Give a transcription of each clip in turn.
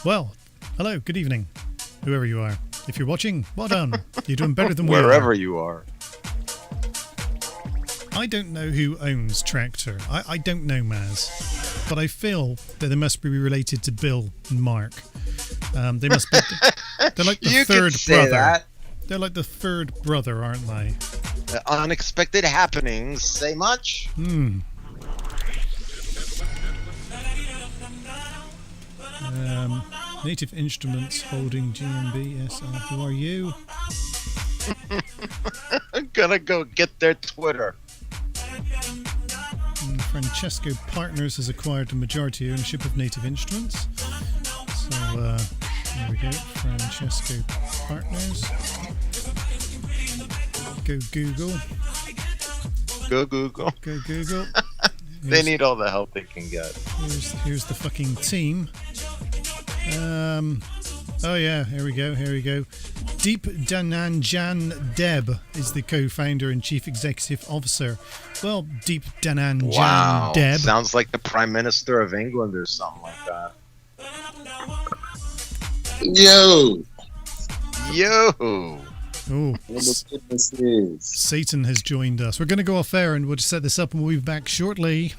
Well, hello, good evening, whoever you are. If you're watching, well done. You're doing better than we are. Wherever you are. I don't know who owns Tractor. I don't know Maz, but I feel that they must be related to Bill and Mark. They must be. They're like the third brother. That. They're like the third brother, aren't they? The unexpected happenings. Say much? Native Instruments holding GMB. Yes, who are you? I'm gonna go get their Twitter. Francesco Partners has acquired the majority ownership of Native Instruments. So there we go, Francesco Partners. Go Google. Go Google. Go Google. They need all the help they can get. Here's the fucking team. Oh yeah, here we go. Deep Dhananjan Deb is the co-founder and chief executive officer. Well, Deep Dhananjan Deb. Sounds like the Prime Minister of England or something like that. Yo! Oh, Satan has joined us. We're going to go off air and we'll just set this up and we'll be back shortly.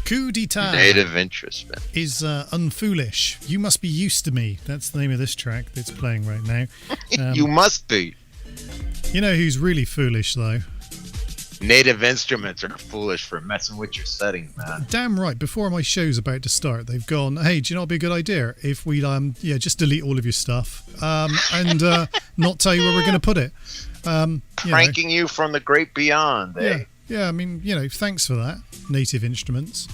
Coup d'etat Native instrument is unfoolish. You must be used to me. That's the name of this track that's playing right now. You must be. You know who's really foolish though? Native instruments are foolish for messing with your settings, man. Damn right. Before my show's about to start, they've gone, hey, do you know what'd be a good idea? If we just delete all of your stuff and not tell you where we're going to put it. Pranking you from the great beyond, eh? Yeah, I mean, thanks for that, Native Instruments.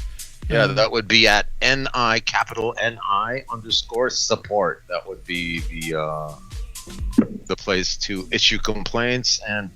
Yeah, that would be at NI, capital NI _support. That would be the place to issue complaints and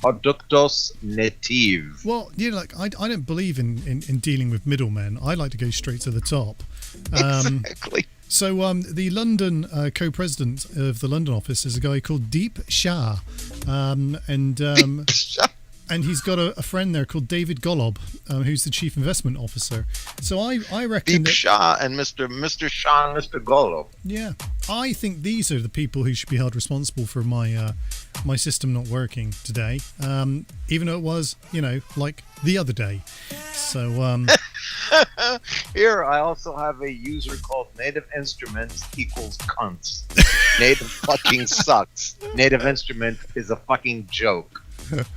productos native. Well, I don't believe in dealing with middlemen. I like to go straight to the top. Exactly. So the London co-president of the London office is a guy called Deep Shah. Deep Shah. And he's got a friend there called David Golob, who's the chief investment officer. So I reckon Deep Shah and Mr. Shah and Mr. Golob. Yeah, I think these are the people who should be held responsible for my my system not working today. Even though it was, like the other day. So here I also have a user called Native Instruments equals cunts. Native fucking sucks. Native Instrument is a fucking joke.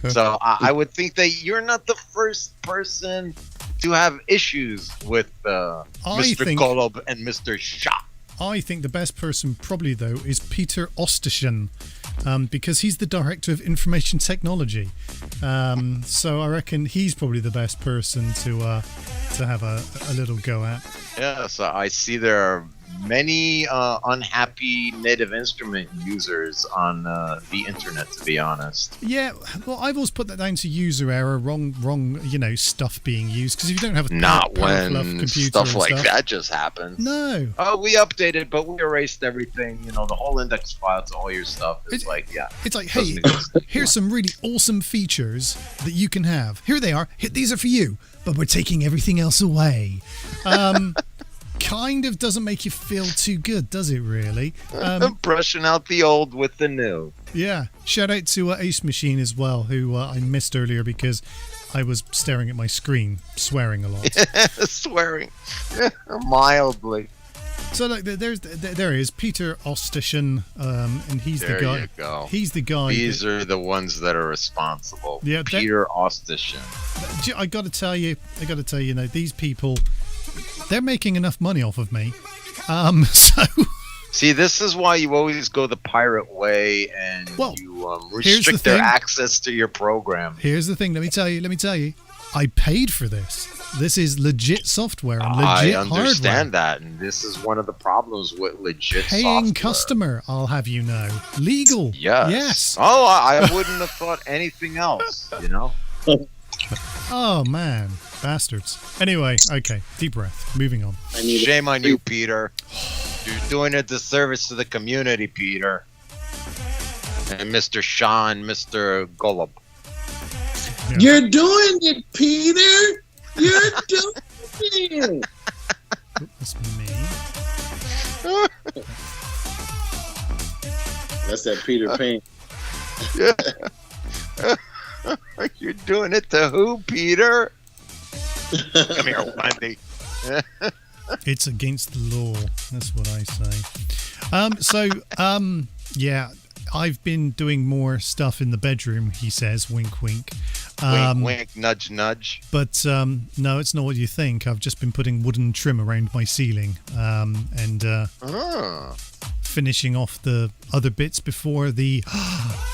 So I would think that you're not the first person to have issues with Mr. Golob and Mr. Shah. I think the best person probably, though, is Peter Osterschen, because he's the director of information technology. So I reckon he's probably the best person to have a little go at. Yeah, so I see there are many unhappy Native Instrument users on the internet, to be honest. Yeah, well, I've always put that down to user error, wrong, stuff being used. Because if you don't have a not when computer stuff like that just happens. No. Oh, we updated, but we erased everything. The whole index file to all your stuff is It's like, hey, here's some really awesome features that you can have. Here they are. These are for you, but we're taking everything else away. Kind of doesn't make you feel too good, does it really? Brushing out the old with the new. Yeah. Shout out to Ace Machine as well, who I missed earlier because I was staring at my screen, swearing a lot. Swearing. Mildly. So there is Peter Osterschen, and he's the guy. There you go. He's the guy. These are the ones that are responsible. Yeah, Peter Osterschen. I got to tell you, these people, they're making enough money off of me. So. See, this is why you always go the pirate way, and you restrict their access to your program. Here's the thing. Let me tell you. I paid for this. This is legit software and legit hardware. I understand that, and this is one of the problems with legit Paying software. Customer, I'll have you know. Legal. Yes. Oh, I wouldn't have thought anything else, Oh, man. Bastards. Anyway, okay. Deep breath. Moving on. Shame on you, Peter. You're doing a disservice to the community, Peter. And Mr. Shah and Mr. Golob. Yeah. You're doing it, Peter. You're doing it. That's me. That's that Peter Pan. You're doing it to who, Peter? Come here, Wendy. It's against the law. That's what I say. Yeah, I've been doing more stuff in the bedroom, he says, wink, wink. Wink, wink, nudge, nudge. But no, it's not what you think. I've just been putting wooden trim around my ceiling and finishing off the other bits before the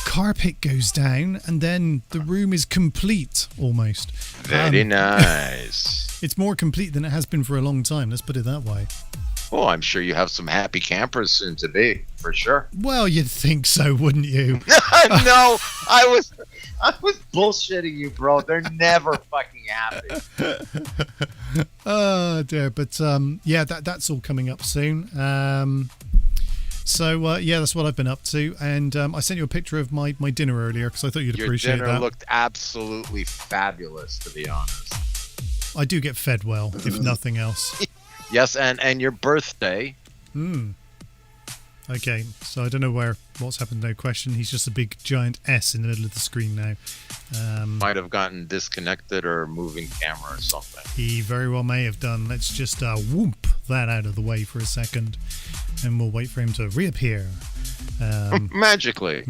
carpet goes down, and then the room is complete, almost. Very nice. It's more complete than it has been for a long time, let's put it that way. Oh, I'm sure you have some happy campers soon to be, for sure. Well, you'd think so, wouldn't you? No, I was bullshitting you, bro. They're never fucking happy. Oh dear, but yeah, that's all coming up soon. So yeah, that's what I've been up to, and I sent you a picture of my dinner earlier because I thought you'd appreciate that. Your dinner looked absolutely fabulous, to be honest. I do get fed well, if nothing else. Yes, and your birthday. Okay, so I don't know what's happened, no question. He's just a big giant S in the middle of the screen now. Might have gotten disconnected or moving camera or something. He very well may have done. Let's just whoop that out of the way for a second, and we'll wait for him to reappear. Magically.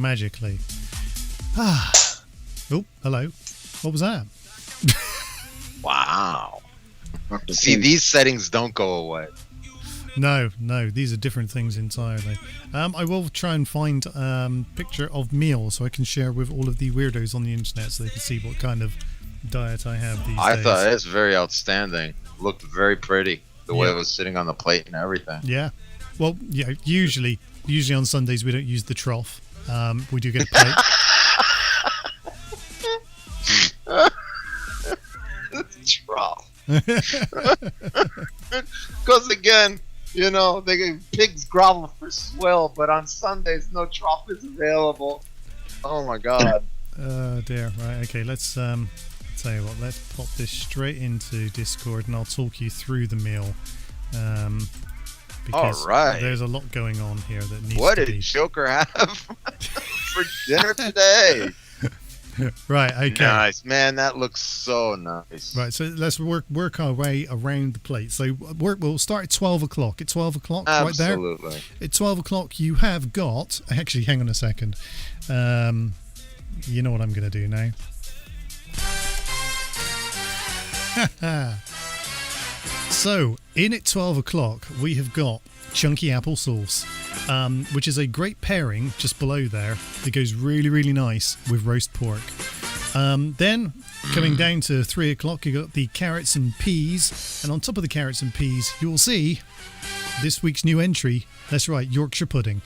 Oh, hello. What was that? Wow. See, these settings don't go away. No, these are different things entirely. I will try and find a picture of meal so I can share with all of the weirdos on the internet so they can see what kind of diet I have these days. I thought it was very outstanding. Looked very pretty, the way it was sitting on the plate and everything. Yeah. Well, yeah. Usually on Sundays we don't use the trough. We do get a plate. Trough. Because again, pigs grovel for swill, but on Sundays no trough is available. Oh my god. Oh dear. Right. Okay. Let's tell you what. Let's pop this straight into Discord, and I'll talk you through the meal. Because there's a lot going on here that needs. What to did be... Joker have for dinner today? Right, okay. Nice, man. That looks so nice. Right, so let's work our way around the plate. So we'll start at 12 o'clock. At 12 o'clock, absolutely. Right there. At 12 o'clock, you have got... Actually, hang on a second. You know what I'm going to do now. So, in at 12 o'clock, we have got chunky applesauce, which is a great pairing just below there that goes really, really nice with roast pork. Then, coming down to 3 o'clock, you got the carrots and peas, and on top of the carrots and peas, you will see this week's new entry. That's right, Yorkshire pudding.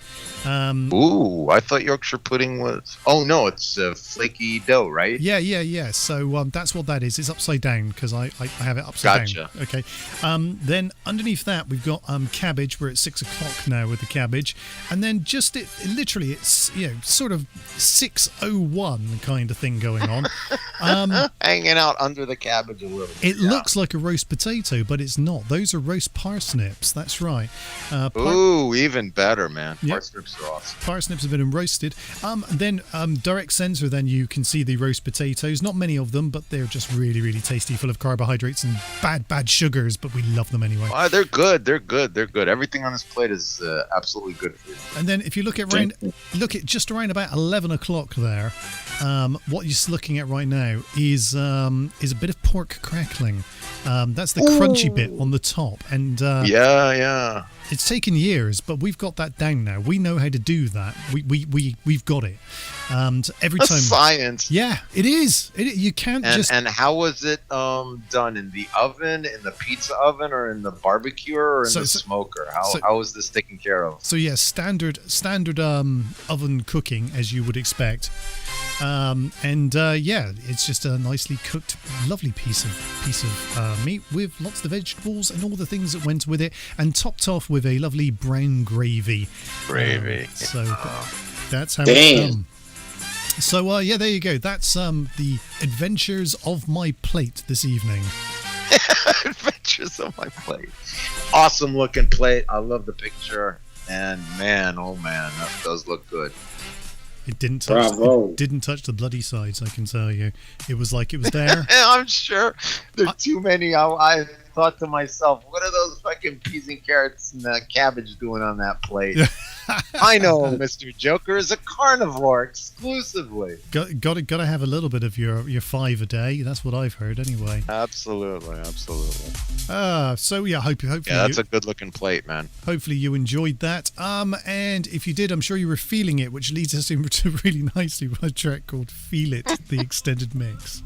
Ooh, I thought Yorkshire pudding was... Oh, no, it's flaky dough, right? Yeah. So that's what that is. It's upside down because I have it upside down. Okay. Then underneath that, we've got cabbage. We're at 6 o'clock now with the cabbage. And then just literally, it's sort of 6:01 kind of thing going on. Hanging out under the cabbage a little bit. It looks like a roast potato, but it's not. Those are roast parsnips. That's right. Ooh, even better, man. Yep. Parsnips are awesome. Parsnips have been roasted. Then direct sensor, then you can see the roast potatoes. Not many of them, but they're just really, really tasty, full of carbohydrates and bad sugars, but we love them anyway. They're good. Everything on this plate is absolutely good for you. And then if you look at just around about 11 o'clock there, what you're looking at right now is a bit of pork crackling. That's the crunchy bit on the top. And yeah. It's taken years, but we've got that down now. We know how to do that. We've got it. And every time science. Yeah, it is. You can't just. And how was it done, in the oven, in the pizza oven, or in the barbecue, or in the smoker? How was this taken care of? So yeah, standard oven cooking as you would expect. It's just a nicely cooked, lovely piece of meat with lots of vegetables and all the things that went with it, and topped off with a lovely brown gravy. That's how it's done. So there you go. That's the adventures of my plate this evening. pictures of my plate. Awesome looking plate. I love the picture. And man, oh man, that does look good. It didn't touch the bloody sides, I can tell you. It was like it was there. I'm sure there are too many. I thought to myself, what are those fucking peas and carrots and cabbage doing on that plate? I know Mr. Joker is a carnivore exclusively. Got to have a little bit of your 5 a day. That's what I've heard anyway. Absolutely. So yeah, hopefully that's a good looking plate, man. Hopefully you enjoyed that. And if you did, I'm sure you were feeling it, which leads us into really nicely with a track called "Feel It," the extended mix.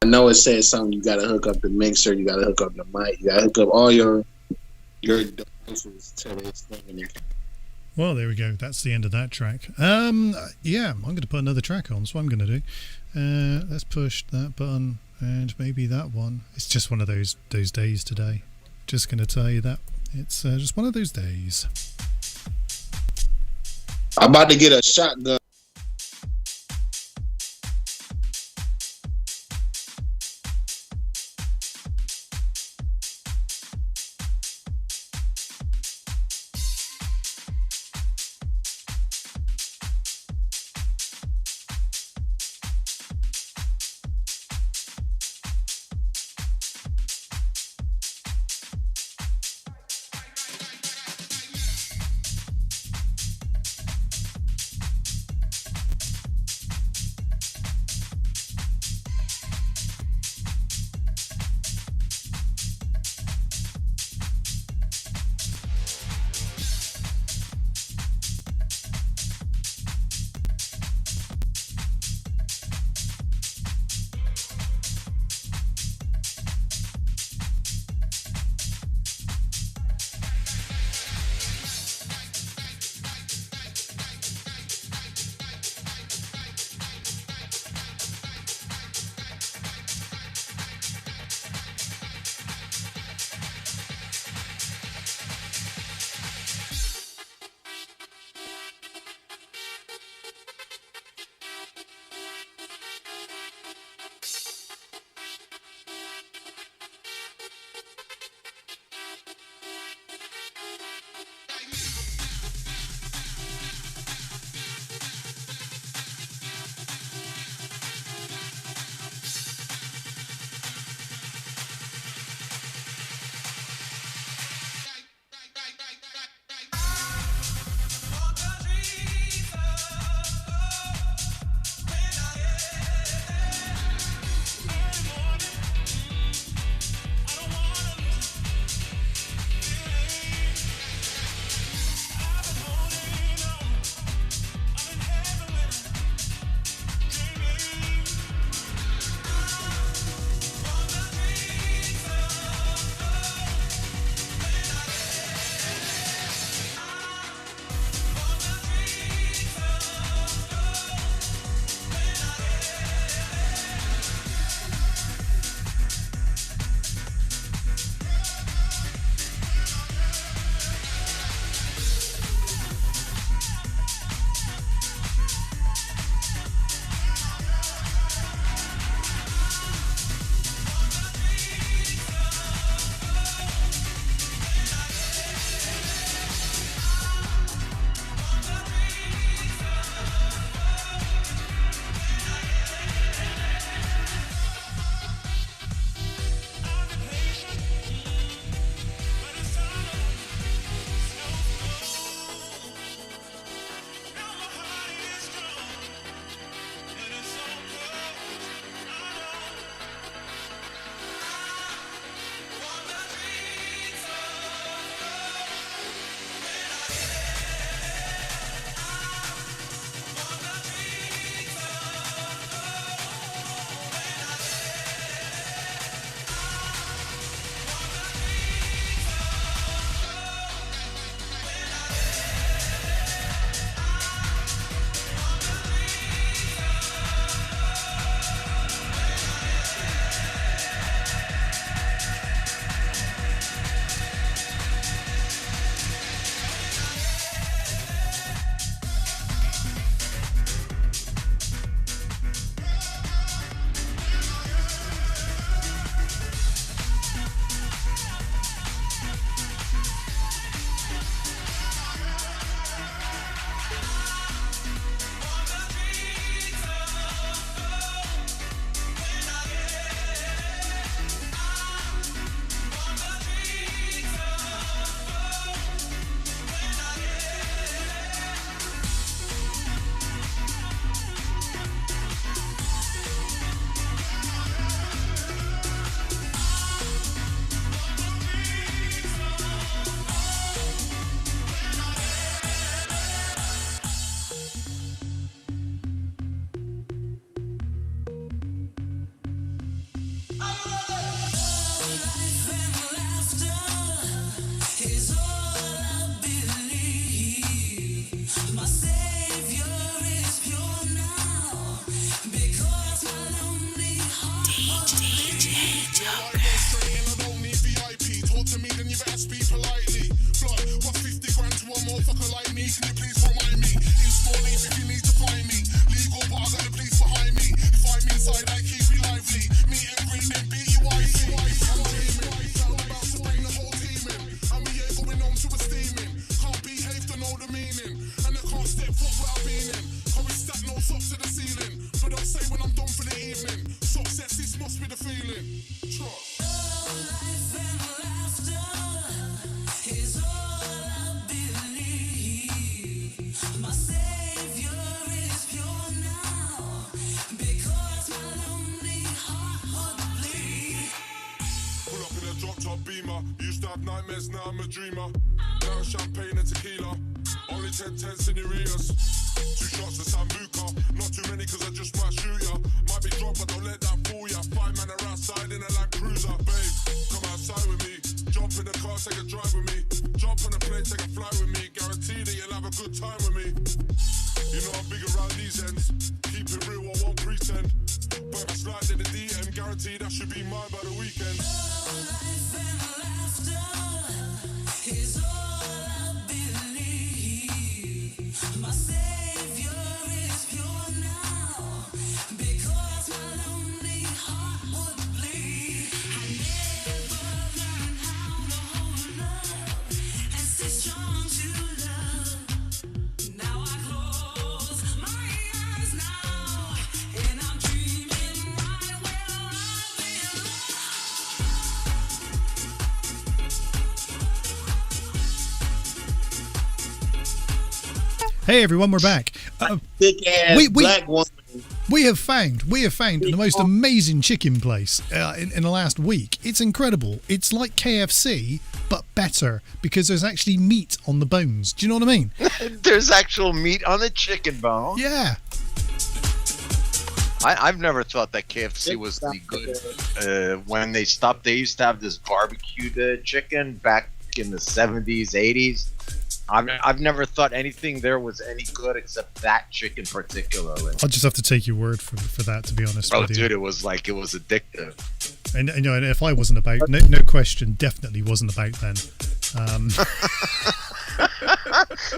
know it says something. You gotta hook up the mixer. You gotta hook up the mic. You gotta hook up all your devices to this thing. Well, there we go. That's the end of that track. Yeah, I'm going to put another track on. That's what I'm going to do. Let's push that button and maybe that one. It's just one of those days today. Just going to tell you that it's just one of those days. I'm about to get a shotgun. politely. Blood, what's 50 grand to a motherfucker like me? Can you please remind me? In small leaf if you need to find me. Legal, but I got the police behind me. If I'm inside, I keep it lively. Meet and greet, then beat you wisely. I'm dreaming, I'm about to bring the whole team in. And we ain't going home to a steaming. Can't behave to know the meaning. And I can't step foot without being in. Can't we stack no socks to the ceiling. But I'll say when I'm done for the evening. Success, this must be the feeling. Trust. Beamer. Used to have nightmares, now I'm a dreamer. Now champagne and tequila. Only 10 senoritas. 2 shots of Sambuca. Not too many cause I just might shoot ya. Might be drunk but don't let that fool ya. 5 man are outside in a Land Cruiser. Babe, come outside with me. Jump in the car, take a drive with me. Jump on a plane, take a flight with me. Guarantee that you'll have a good time with me. You know I'm big around these ends. Keep it real, I won't pretend. But if I slide in the DM, guarantee that should be mine by the weekend. Hey everyone, we're back. Thick ass black woman. We have found the most amazing chicken place in the last week. It's incredible. It's like KFC, but better because there's actually meat on the bones. Do you know what I mean? There's actual meat on the chicken bone. Yeah. I've never thought that KFC was any good. When they stopped, they used to have this barbecued chicken back in the 70s, 80s. I've never thought anything there was any good except that chicken particularly. I'll just have to take your word for that, to be honest with you. Dude, it was addictive. And you know, and if I wasn't about, no question, definitely wasn't about then.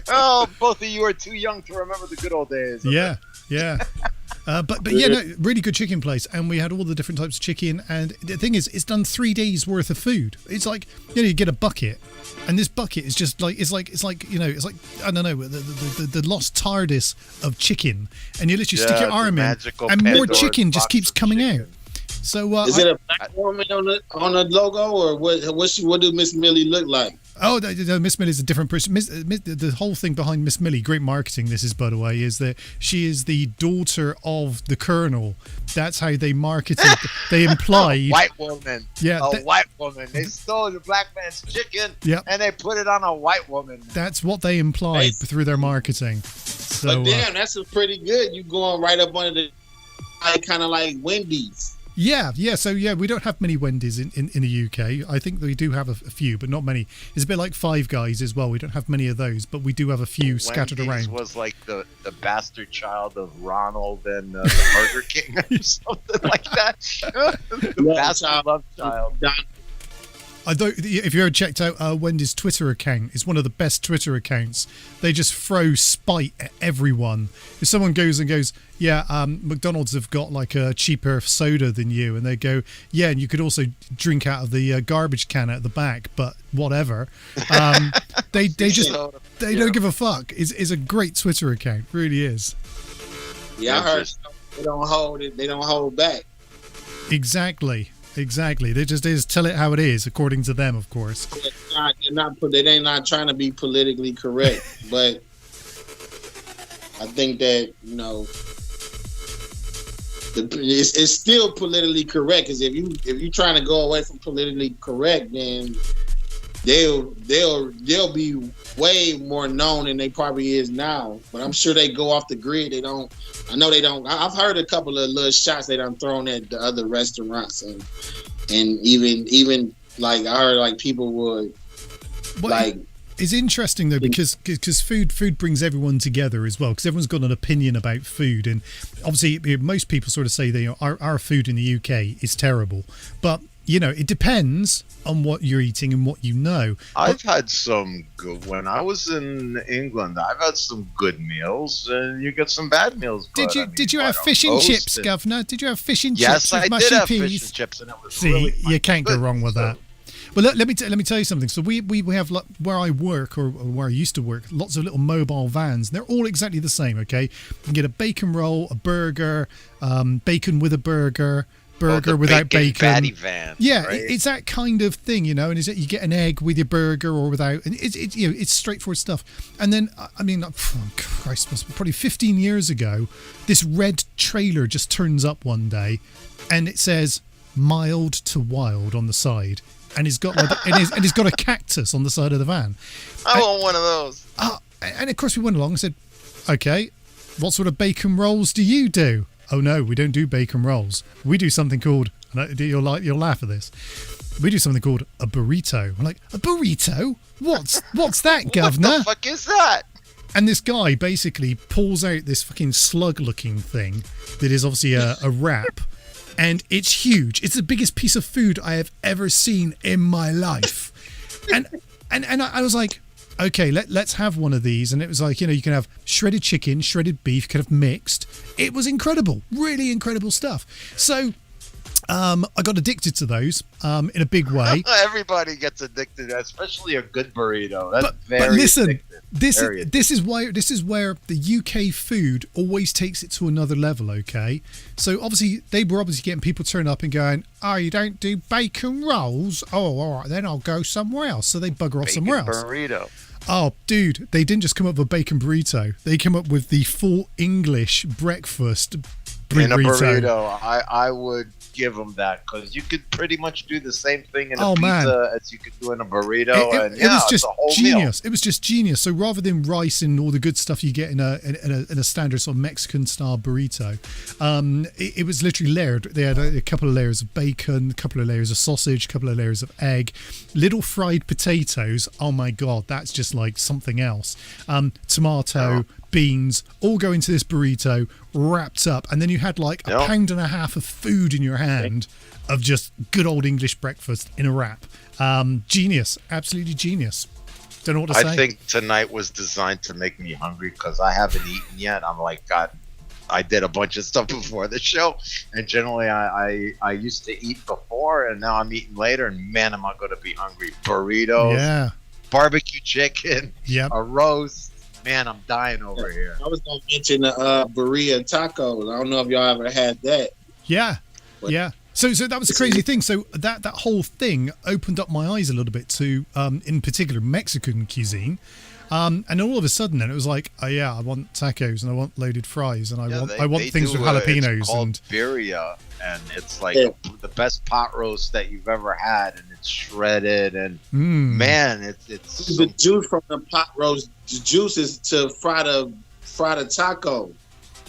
Oh, both of you are too young to remember the good old days. Yeah. But yeah, no, really good chicken place, and we had all the different types of chicken. And the thing is, it's done 3 days worth of food. It's like, you know, you get a bucket, and this bucket is just like it's like I don't know, the lost TARDIS of chicken, and you literally stick your arm in, and more chicken just keeps coming out. So is it a black woman on the logo, or what do Miss Millie look like? Oh, no, Miss Millie is a different person. The whole thing behind Miss Millie, great marketing this is, by the way, is that she is the daughter of the Colonel. That's how they marketed. They implied white woman. Yeah, white woman. They stole the black man's chicken, and they put it on a white woman. That's what they implied through their marketing. So, but damn, that's pretty good. You going right up under the kind of like Wendy's. Yeah. So we don't have many Wendy's in the UK. I think we do have a few, but not many. It's a bit like Five Guys as well. We don't have many of those, but we do have a few scattered Wendy's around. Was like the bastard child of Ronald and the Burger King or something like that. The bastard love child. I don't. If you ever checked out Wendy's Twitter account, it's one of the best Twitter accounts. They just throw spite at everyone. If someone goes, yeah, McDonald's have got like a cheaper soda than you, and they go, yeah, and you could also drink out of the garbage can at the back, but whatever. They don't give a fuck. It's a great Twitter account, really is. Yeah, I heard they don't hold it. They don't hold back. Exactly. They just tell it how it is, according to them, of course. They're not trying to be politically correct, but I think that, you know, it's still politically correct. Because if you trying to go away from politically correct, then they'll be way more known than they probably is now. But I'm sure they go off the grid. They don't. I know they don't. I've heard a couple of little shots they done thrown at the other restaurants, and even like I heard like people would like. It's interesting though because food brings everyone together as well, because everyone's got an opinion about food, and obviously most people sort of say our food in the UK is terrible, but you know, it depends on what you're eating and what you know. I've had some good, when I was in England, I've had some good meals, and you get some bad meals. Did you have fish and chips, Governor? Did you have fish and chips with Yes, I mushy did have peas? fish and chips, and it was See, really you can't go good. wrong with that. Well, let me tell you something. So we have, like, where I work, or where I used to work, lots of little mobile vans. And they're all exactly the same. Okay, you can get a bacon roll, a burger, bacon with a burger without bacon. Fatty van. Yeah, right? it's that kind of thing, you know. And is it you get an egg with your burger or without? And it's you know, it's straightforward stuff. And then I mean, oh, Christ, probably 15 years ago, this red trailer just turns up one day, and it says mild to wild on the side. And he's got like, and he's got a cactus on the side of the van. I want one of those. And of course we went along and said, okay, what sort of bacon rolls do you do? Oh no, we don't do bacon rolls. We do something called, and you'll laugh at this. We do something called a burrito. I'm like, a burrito? What's that, Governor? What the fuck is that? And this guy basically pulls out this fucking slug-looking thing that is obviously a wrap. And it's huge. It's the biggest piece of food I have ever seen in my life. And I was like, okay, let's have one of these. And it was like, you know, you can have shredded chicken, shredded beef, you can have mixed. It was incredible. Really incredible stuff. So I got addicted to those in a big way. Everybody gets addicted, especially a good burrito. That's but listen, addictive. This is where the UK food always takes it to another level. Okay, so obviously they were getting people turn up and going, oh, you don't do bacon rolls? Oh, all right, then I'll go somewhere else. So they bugger off somewhere else. Burrito. Oh, dude, they didn't just come up with a bacon burrito. They came up with the full English breakfast burrito. In a burrito, I would give them that, because you could pretty much do the same thing in a pizza as you could do in a burrito. It was just genius. It was just genius. So rather than rice and all the good stuff you get in a standard sort of Mexican style burrito, it was literally layered. They had a couple of layers of bacon, a couple of layers of sausage, a couple of layers of egg, little fried potatoes. Oh my god, that's just like something else. Tomato. Beans all go into this burrito wrapped up, and then you had like a pound and a half of food in your hand of just good old English breakfast in a wrap. Genius, absolutely genius. Don't know what to say. I think tonight was designed to make me hungry, because I haven't eaten yet. I'm like, God, I did a bunch of stuff before the show, and generally I used to eat before, and now I'm eating later, and man, am I going to be hungry. Burritos, barbecue chicken, a roast. Man, I'm dying over here. I was going to mention the burrito tacos. I don't know if y'all ever had that. Yeah. So that was a crazy thing. So that whole thing opened up my eyes a little bit to, in particular, Mexican cuisine. And all of a sudden, then it was like, oh yeah, I want tacos and I want loaded fries and I want things with jalapenos. It's called birria, and it's like the best pot roast that you've ever had, and it's shredded, and man, it's the juice from the pot roast. The juice is to fry the taco.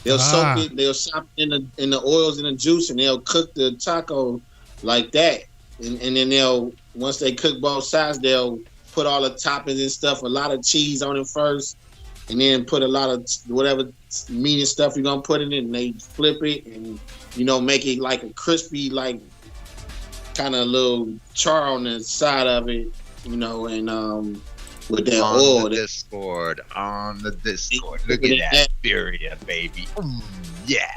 They'll soak it. They'll sop it in the oils and the juice, and they'll cook the taco like that. And then they'll, once they cook both sides, they'll put all the toppings and stuff, a lot of cheese on it first, and then put a lot of whatever meat and stuff you're gonna put in it, and they flip it and, you know, make it like a crispy, like kind of little char on the side of it, you know, and with that oil. On the Discord. Look at that birria, baby. Yeah.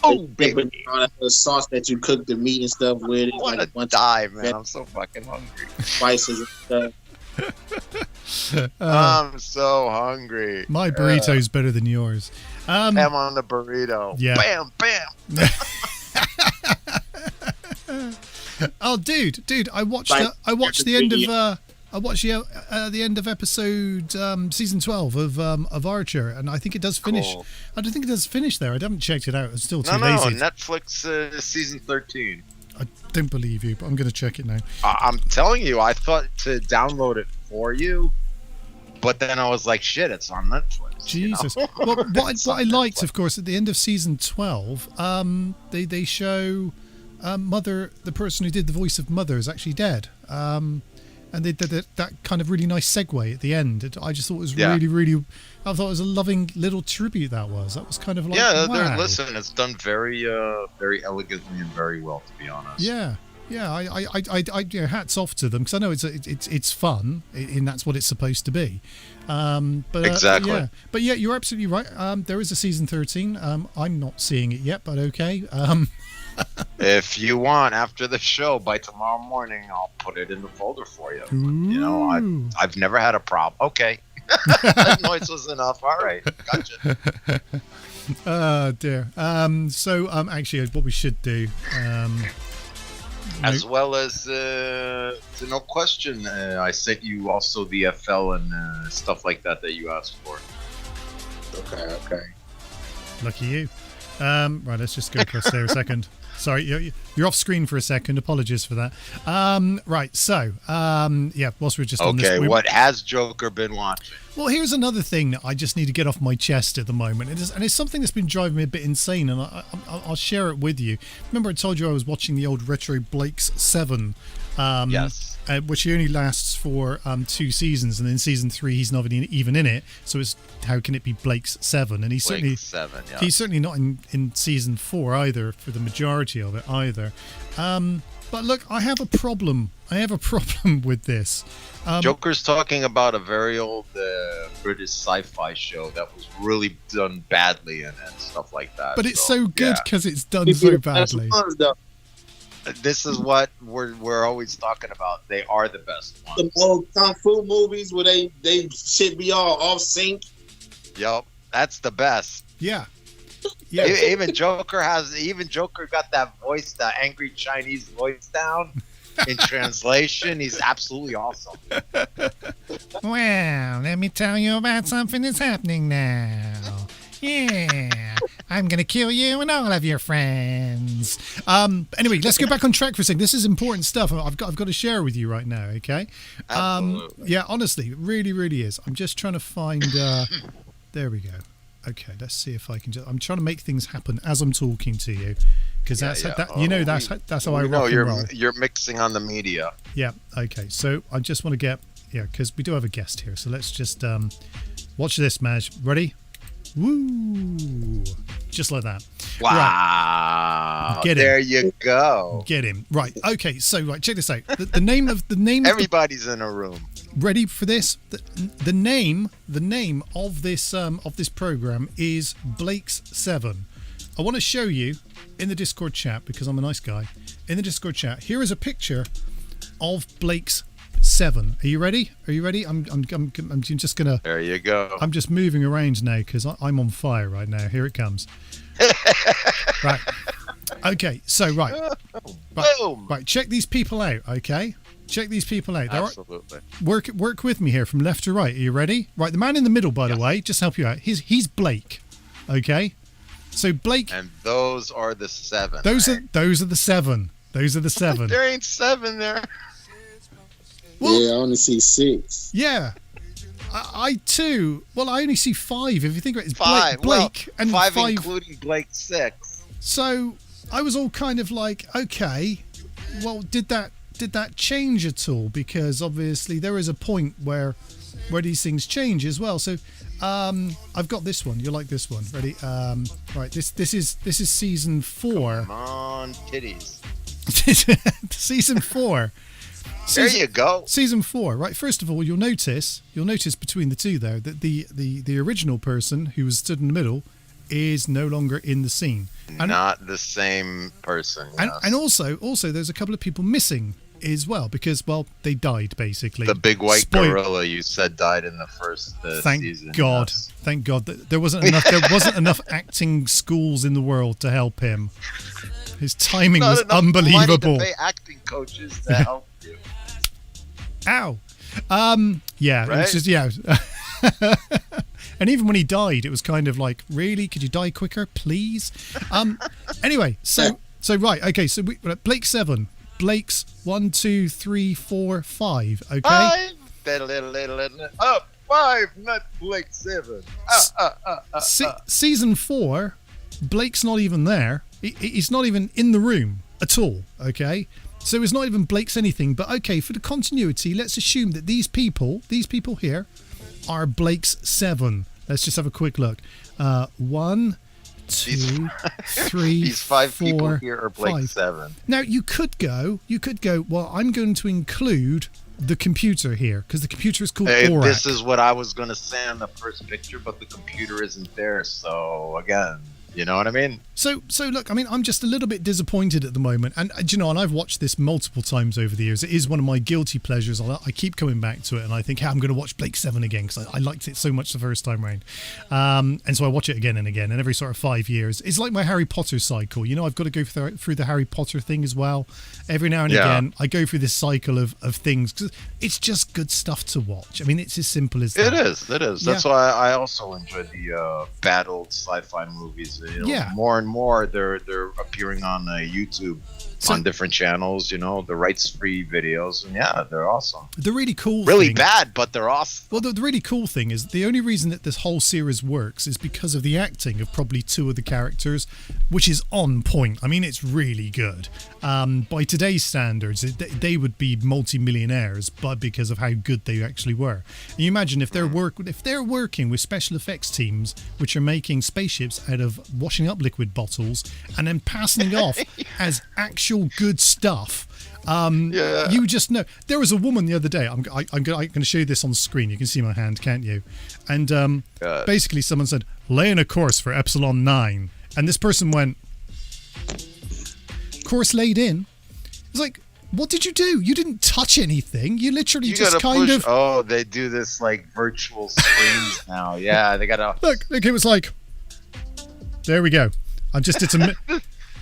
Oh, baby. All that little sauce that you cook the meat and stuff with. I want to die, man. I'm so fucking hungry. Spices and stuff. I'm so hungry. My burrito's better than yours. I'm on the burrito. Yeah. Bam, bam. Oh, dude! I watched the end of the end of episode season 12 of Archer, and I think it does finish. Cool. I don't think it does finish there. I haven't checked it out. It's still too lazy. No, Netflix season 13. I don't believe you, but I'm going to check it now. I'm telling you, I thought to download it for you, but then I was like, shit, it's on Netflix. Jesus. You know? Well, what I liked, of course, at the end of season 12, they show Mother, the person who did the voice of Mother, is actually dead. And they did that kind of really nice segue at the end. I just thought it was really, I thought it was a loving little tribute that was. That was kind of like, wow. Listen, it's done very, very elegantly and very well, to be honest. Yeah. Yeah, hats off to them because I know it's fun and that's what it's supposed to be. But Exactly. Yeah, but yeah, you're absolutely right. There is a season 13. I'm not seeing it yet, but okay. If you want, after the show, by tomorrow morning, I'll put it in the folder for you. You know, I've never had a problem. Okay. That noise was enough. All right. Gotcha. Dear. So actually, what we should do, as well as to no question, I sent you also the FL and stuff like that you asked for. Okay. Lucky you. Right, let's just go across there a second. Sorry, you're off screen for a second. Apologies for that. Right, so yeah, whilst we're just on this. Okay, what has Joker been watching? Well, here's another thing that I just need to get off my chest at the moment, and it's something that's been driving me a bit insane, and I'll share it with you. Remember, I told you I was watching the old retro Blake's 7, yes, which only lasts for 2 seasons, and in season 3 he's not even in it. So it's how can it be Blake's 7? And he's certainly 7. Yeah. He's certainly not in season 4 either for the majority of it either. But look, I have a problem. With this. Joker's talking about a very old British sci-fi show that was really done badly and stuff like that. But it's so good because it's done so badly. This is what we're always talking about. They are the best ones. The old kung fu movies where they should be all off sync. Yup, that's the best. Yeah. Even Joker got that voice, the angry Chinese voice down. In translation, he's absolutely awesome. Well, let me tell you about something that's happening now. Yeah, I'm going to kill you and all of your friends. Anyway, let's go back on track for a second. This is important stuff. I've got to share with you right now, okay? Absolutely. Yeah, honestly, it really, really is. I'm just trying to find... there we go. Okay, let's see if I can I'm trying to make things happen as I'm talking to you. Because that's how I rock and roll. You're mixing on the media. Yeah. Okay. So I just want to get because we do have a guest here. So let's just watch this, Maj. Ready? Woo! Just like that. Wow. Right. There you go. Get him. Right. Okay. So check this out. The name of everybody's in a room. Ready for this? The name of this program is Blake's 7. I want to show you in the Discord chat because I'm a nice guy. In the Discord chat, here is a picture of Blake's 7. Are you ready? I'm just gonna. There you go. I'm just moving around now because I'm on fire right now. Here it comes. Right. Okay. So right. Check these people out. Okay. Check these people out. Absolutely. Work with me here from left to right. Are you ready? Right. The man in the middle, by the way, just to help you out. He's Blake. Okay. So Blake, and those are the 7. Those are the 7. Those are the 7. There ain't 7 there. Well, yeah, I only see 6. Yeah, I too. Well, I only see 5. If you think about it, it's 5. Blake and 5 including Blake 6. So I was all kind of like, okay, well, did that change at all? Because obviously there is a point where these things change as well. So. I've got this one. You'll like this one. Ready? Right. This is season 4. Come on, titties. Season 4. There you go. Season 4. Right. First of all, you'll notice between the two there that the original person who was stood in the middle is no longer in the scene. And, not the same person. Yes. And also there's a couple of people missing as well because they died basically. The big white gorilla you said died in the first season. Thank God that there wasn't enough acting schools in the world to help him. His timing was unbelievable. Money to pay acting coaches to help you. Ow. Yeah, right? It's just and even when he died, it was kind of like, really? Could you die quicker, please? Anyway, so right, okay, so Blake 7. Blake's 1, 2, 3, 4, 5. Okay. 5. 5, not Blake 7. Season 4, Blake's not even there. He's not even in the room at all. Okay. So it's not even Blake's anything. But okay, for the continuity, let's assume that these people here, are Blake's 7. Let's just have a quick look. 1, two, three, These 5 people four, here are Blake five. 7. Now you could go. Well, I'm going to include the computer here because the computer is called Aurak. This is what I was going to say on the first picture, but the computer isn't there. So again, you know what I mean? So look, I mean, I'm just a little bit disappointed at the moment, and you know, and I've watched this multiple times over the years. It is one of my guilty pleasures. I keep coming back to it, and I think, hey, I'm going to watch Blake 7 again because I liked it so much the first time round, and so I watch it again and again. And every sort of 5 years, it's like my Harry Potter cycle. You know, I've got to go through the Harry Potter thing as well. Every now and again, I go through this cycle of things because it's just good stuff to watch. I mean, it's as simple as that. It is. That's why I also enjoy the battled sci-fi movies. You know, more and more they're appearing on YouTube on different channels. You know, the rights-free videos, and they're awesome. The really cool, really bad, but they're awesome. Well, the really cool thing is the only reason that this whole series works is because of the acting of probably 2 of the characters, which is on point. I mean, it's really good. By today's standards, they would be multi-millionaires, but because of how good they actually were. And you imagine if they're working with special effects teams, which are making spaceships out of washing up liquid bottles and then passing it off as actual good stuff. You just know. There was a woman the other day. I'm going to show you this on the screen. You can see my hand, can't you? And basically, someone said, "Laying a course for Epsilon 9," and this person went, "Course laid in." It's like, what did you do? You didn't touch anything. You literally just kind of. Oh, they do this like virtual screens now. Yeah, they gotta look. It was like, there we go. I just did some.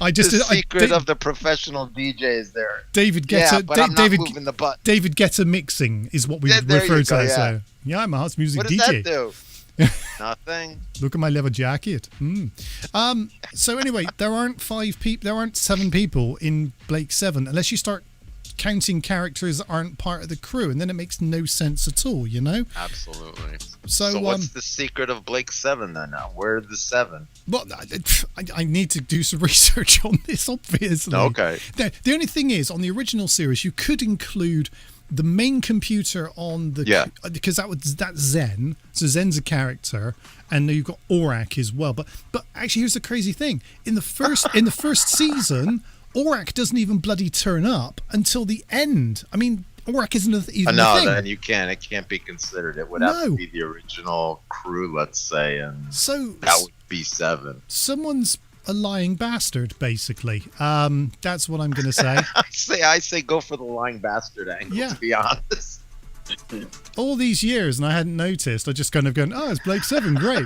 The secret of the professional DJ is there. David Guetta. But I'm not moving the button. David Guetta mixing is what we refer to as. I'm a house music DJ. What does that do? Nothing. Look at my leather jacket. So anyway, there aren't 7 people in Blake 7 unless you start counting characters that aren't part of the crew, and then it makes no sense at all, you know? Absolutely. So what's the secret of Blake 7 then now? Where are the 7? Well, I need to do some research on this, obviously. Okay. The only thing is, on the original series, you could include the main computer on the because that's Zen. So Zen's a character, and you've got Aurak as well. But actually, here's the crazy thing: in the first season, Aurak doesn't even bloody turn up until the end. I mean, Aurak isn't even a thing. No, then you can't. It can't be considered. It would have to be the original crew, let's say, and so that would be 7. Someone's a lying bastard, basically. That's what I'm going to say. I say go for the lying bastard angle, to be honest. All these years, and I hadn't noticed. I just kind of gone, it's Blake 7, great.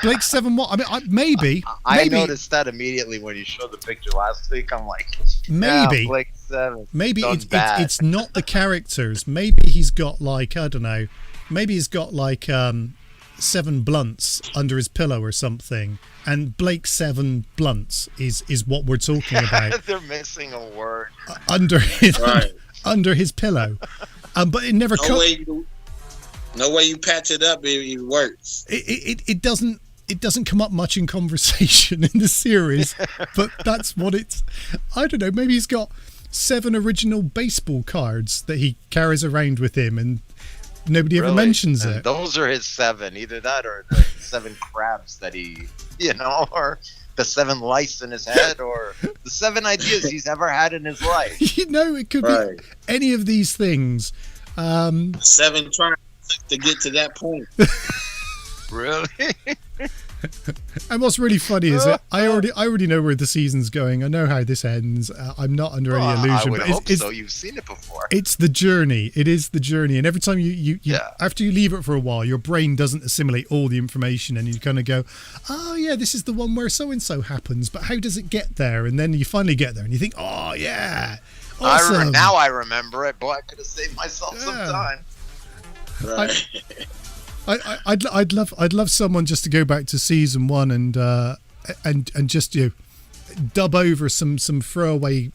Blake 7 what? I mean, maybe. I noticed that immediately when you showed the picture last week. I'm like, maybe Blake 7. Maybe it's not the characters. Maybe he's got like, I don't know. Maybe he's got like 7 blunts under his pillow or something, and Blake 7 blunts is what we're talking about. They're missing a word under his pillow, but it never comes. No way you patch it up, it works. It doesn't come up much in conversation in the series, but that's what it's. I don't know. Maybe he's got 7 original baseball cards that he carries around with him, and nobody ever mentions it. Those are his 7. Either that or the 7 crabs that he, or the 7 lice in his head, or the 7 ideas he's ever had in his life. It could be any of these things. 7 trying to get to that point. Really? And what's really funny is that I already know where the season's going. I know how this ends. I'm not under any illusion. I would hope so. You've seen it before. It's the journey. It is the journey. And every time you after you leave it for a while, your brain doesn't assimilate all the information, and you kind of go, oh yeah, this is the one where so and so happens. But how does it get there? And then you finally get there, and you think, oh yeah, awesome. Now I remember it. Boy, I could have saved myself some time. Right. I'd love someone just to go back to season 1 and just dub over some throwaway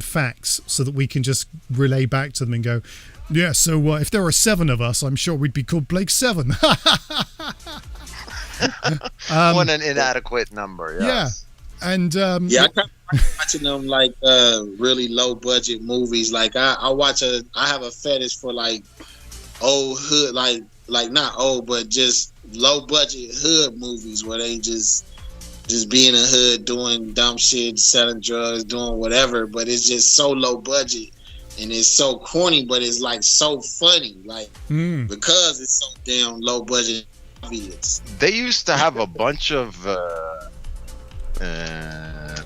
facts so that we can just relay back to them and go, so if there were 7 of us, I'm sure we'd be called Blake 7. What an inadequate number. Yes. Yeah, and I kind of like watching them like really low budget movies. Like I have a fetish for like old hood, like not old, but just low budget hood movies where they just be in a hood doing dumb shit, selling drugs, doing whatever, but it's just so low budget and it's so corny, but it's like so funny, like because it's so damn low budget. Obvious. They used to have a bunch of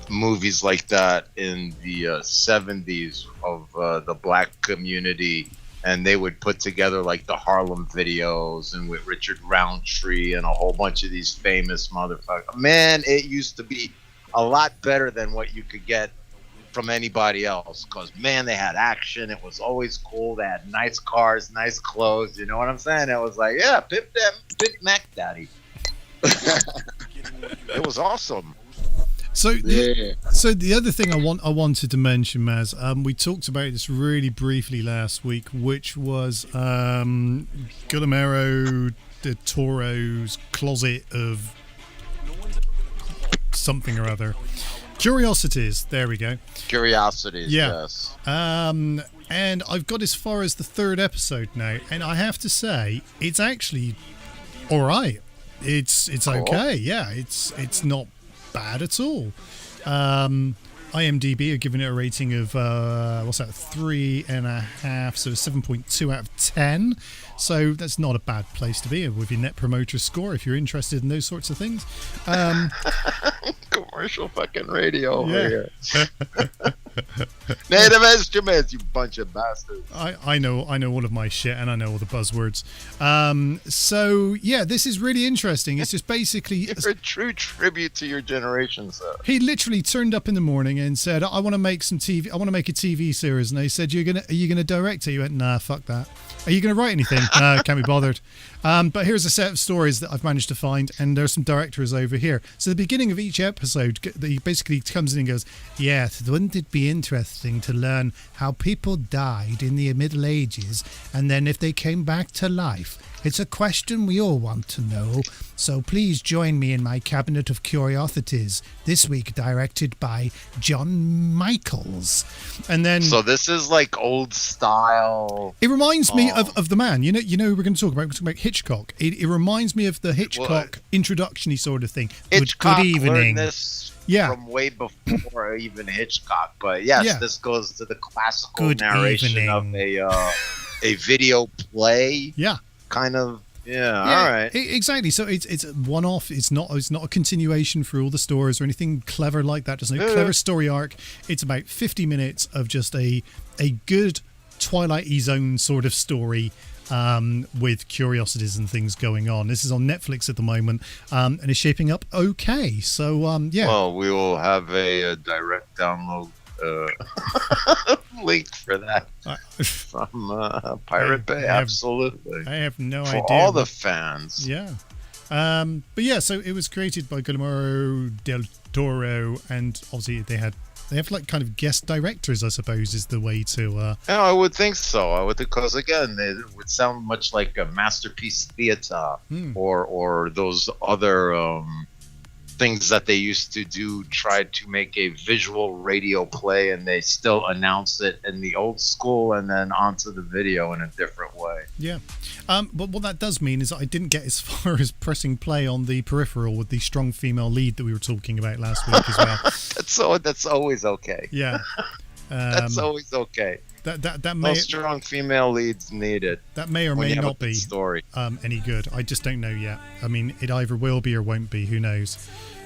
movies like that in the 70s of the black community, and they would put together like the Harlem videos and with Richard Roundtree and a whole bunch of these famous motherfuckers. Man, it used to be a lot better than what you could get from anybody else, because man, they had action. It was always cool. They had nice cars, nice clothes, you know what I'm saying? It was like, yeah, Pimp Mac Daddy. It was awesome. So the other thing I wanted to mention, Maz, we talked about this really briefly last week, which was Guillermo del Toro's closet of something or other. Curiosities, there we go. Curiosities, yeah. Yes. And I've got as far as the 3rd episode now, and I have to say, it's actually all right. It's cool. Okay, yeah. It's not bad at all. IMDb are giving it a rating of 3.5, so 7.2 out of 10. So that's not a bad place to be with your Net Promoter Score if you're interested in those sorts of things. Commercial fucking radio over here. Native Instruments, you bunch of bastards. I know all of my shit, and I know all the buzzwords. So yeah, this is really interesting. It's just basically you're a true tribute to your generation, sir. He literally turned up in the morning and said, "I want to make some TV. I want to make a TV series." And they said, "Are you gonna direct it?" You went, "Nah, fuck that." "Are you gonna write anything?" "No, can't be bothered." But here's a set of stories that I've managed to find, and there's some directors over here. So the beginning of each episode, he basically comes in and goes, "Yes, wouldn't it be interesting to learn how people died in the Middle Ages, and then if they came back to life? It's a question we all want to know. So please join me in my cabinet of curiosities. This week directed by John Michaels." And then, so this is like old style. It reminds me of the man. You know, we're going to talk about Hitchcock. It reminds me of the Hitchcock introduction-y sort of thing. Hitchcock good evening. learned this from way before even Hitchcock. But yes, this goes to the classical narration of a video play. Yeah. Kind of, yeah. All right, exactly. So it's a one-off. It's not a continuation for all the stories or anything clever like that. There's no clever story arc. It's about 50 minutes of just a good Twilight Zone sort of story, with curiosities and things going on. This is on Netflix at the moment, and is shaping up okay. So yeah. Well, we will have a direct download link for that from Pirate Bay. Absolutely. I have no idea. For all the fans. Yeah. But yeah, so it was created by Guillermo del Toro, and obviously they have like kind of guest directors, I suppose, is the way to. Yeah, I would think so. Because again, it would sound much like a Masterpiece Theater or those other things that they used to do, tried to make a visual radio play, and they still announce it in the old school and then onto the video in a different way. Yeah. But what that does mean is that I didn't get as far as pressing play on the peripheral with the strong female lead that we were talking about last week as well. That's always okay. Yeah. That's always okay. That may, no strong female leads needed. That may or may not be story. Any good. I just don't know yet. I mean, it either will be or won't be. Who knows?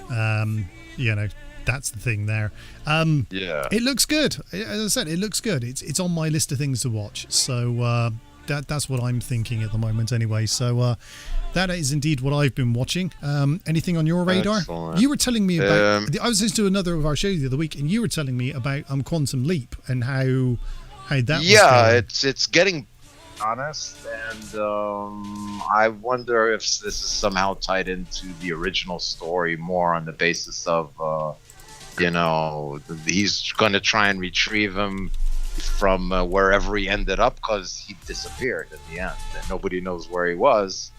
You know, that's the thing there. Yeah. It looks good. As I said, it looks good. It's on my list of things to watch. So that's what I'm thinking at the moment anyway. So that is indeed what I've been watching. Anything on your radar? Excellent. You were telling me about... I was listening to another of our shows the other week, and you were telling me about Quantum Leap and how that was going. It's getting honest, and I wonder if this is somehow tied into the original story more on the basis of he's going to try and retrieve him from wherever he ended up, because he disappeared in the end and nobody knows where he was,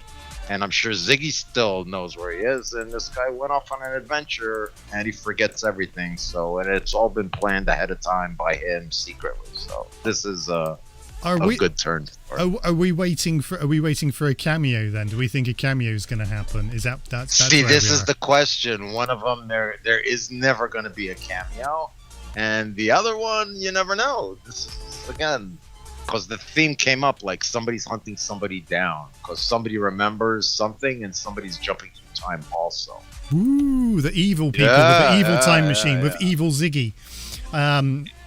and I'm sure Ziggy still knows where he is, and this guy went off on an adventure and he forgets everything, and it's all been planned ahead of time by him secretly. So this is good turn. Are we waiting for a cameo then? Do we think a cameo is going to happen? Is that's see? This is the question. One of them, there is never going to be a cameo, and the other one, you never know. This is again because the theme came up like somebody's hunting somebody down because somebody remembers something and somebody's jumping through time also. Ooh, the evil people with the evil time machine with evil Ziggy.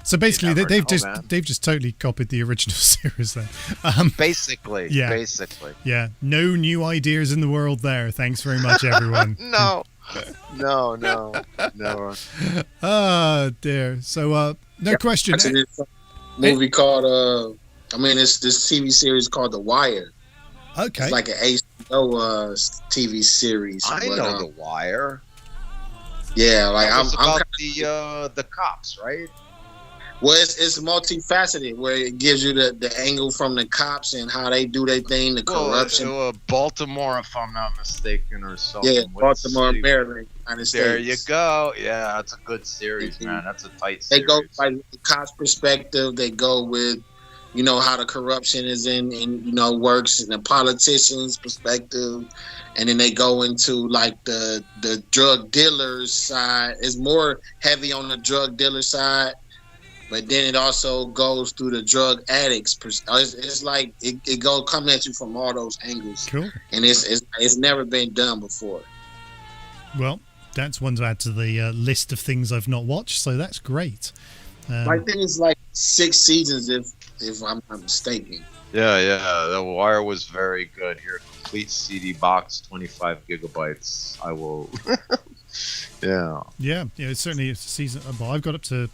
So basically, they've just totally copied the original series then. Basically. Yeah. No new ideas in the world there. Thanks very much, everyone. No. Oh dear. So no question. This movie called this TV series called The Wire. Okay. It's like an HBO TV series. I know The Wire. Yeah, like I'm about the cops, right? Well, it's multifaceted, where it gives you the angle from the cops and how they do their thing, the corruption. Baltimore, if I'm not mistaken, or something. Yeah, Baltimore, Maryland, United States. There you go. Yeah, that's a good series, man. That's a tight series. They go by the cops' perspective. They go with, how the corruption is in works, and the politicians' perspective. And then they go into like the drug dealers side. It's more heavy on the drug dealer side. But then it also goes through the drug addicts. It's like it coming at you from all those angles. Cool. And it's never been done before. Well, that's one to add to the list of things I've not watched. So that's great. I think it's like 6 seasons, if I'm not mistaken. Yeah. The Wire was very good. Here, complete CD box, 25 gigabytes. I will. Yeah. It's certainly a season. Well, I've got up to.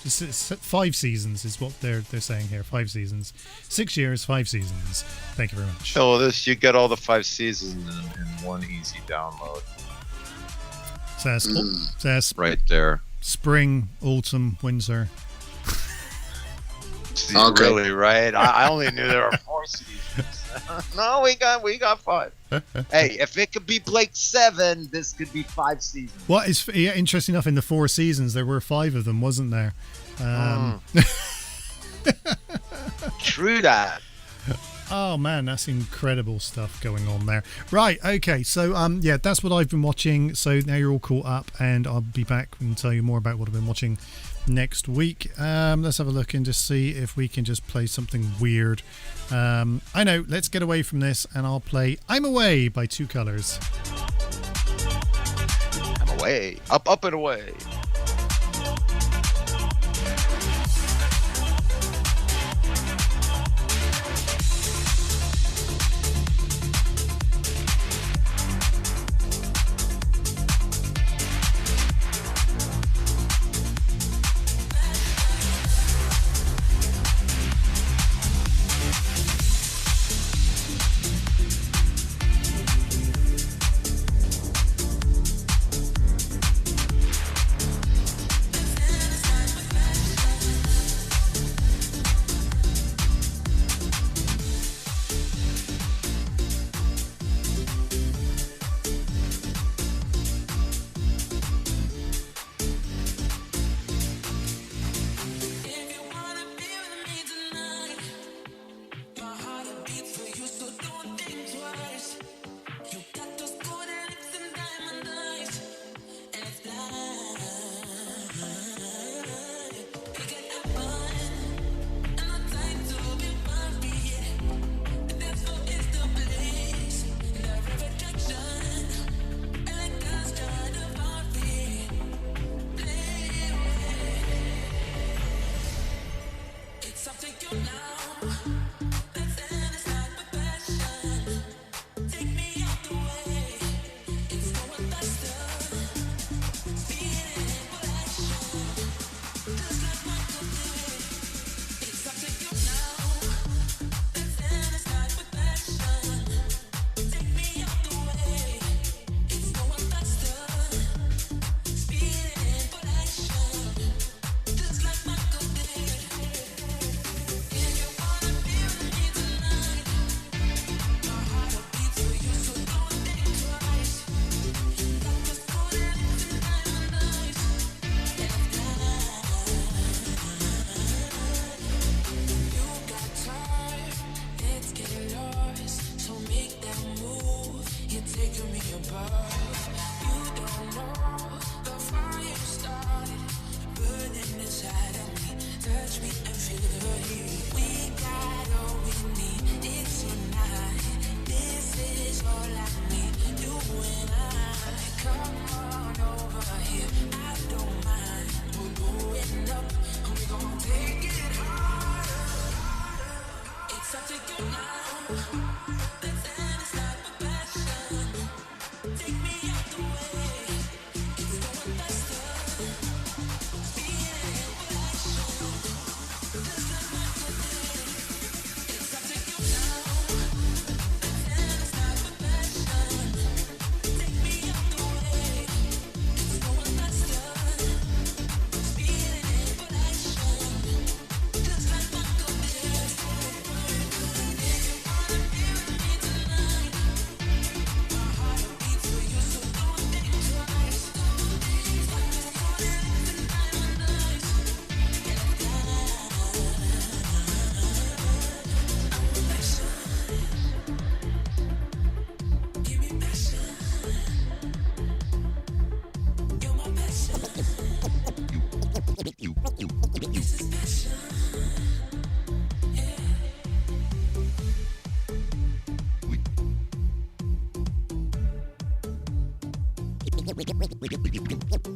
5 seasons is what they're saying here. 5 seasons, 6 years, 5 seasons. Thank you very much. So you get all the 5 seasons in one easy download. Says right there. Spring, autumn, winter. Okay. Really, right? I only knew there were 4 seasons. No, we got 5. Hey, if it could be Blake 7, this could be 5 seasons. Well, it's interesting enough. In the 4 seasons, there were 5 of them, wasn't there? True that. Oh man, that's incredible stuff going on there. Right, okay, so that's what I've been watching. So now you're all caught up, and I'll be back and tell you more about what I've been watching next week. Let's have a look and just see if we can just play something weird. I know, let's get away from this, and I'll play I'm Away by Two Colors. I'm away. Up and away.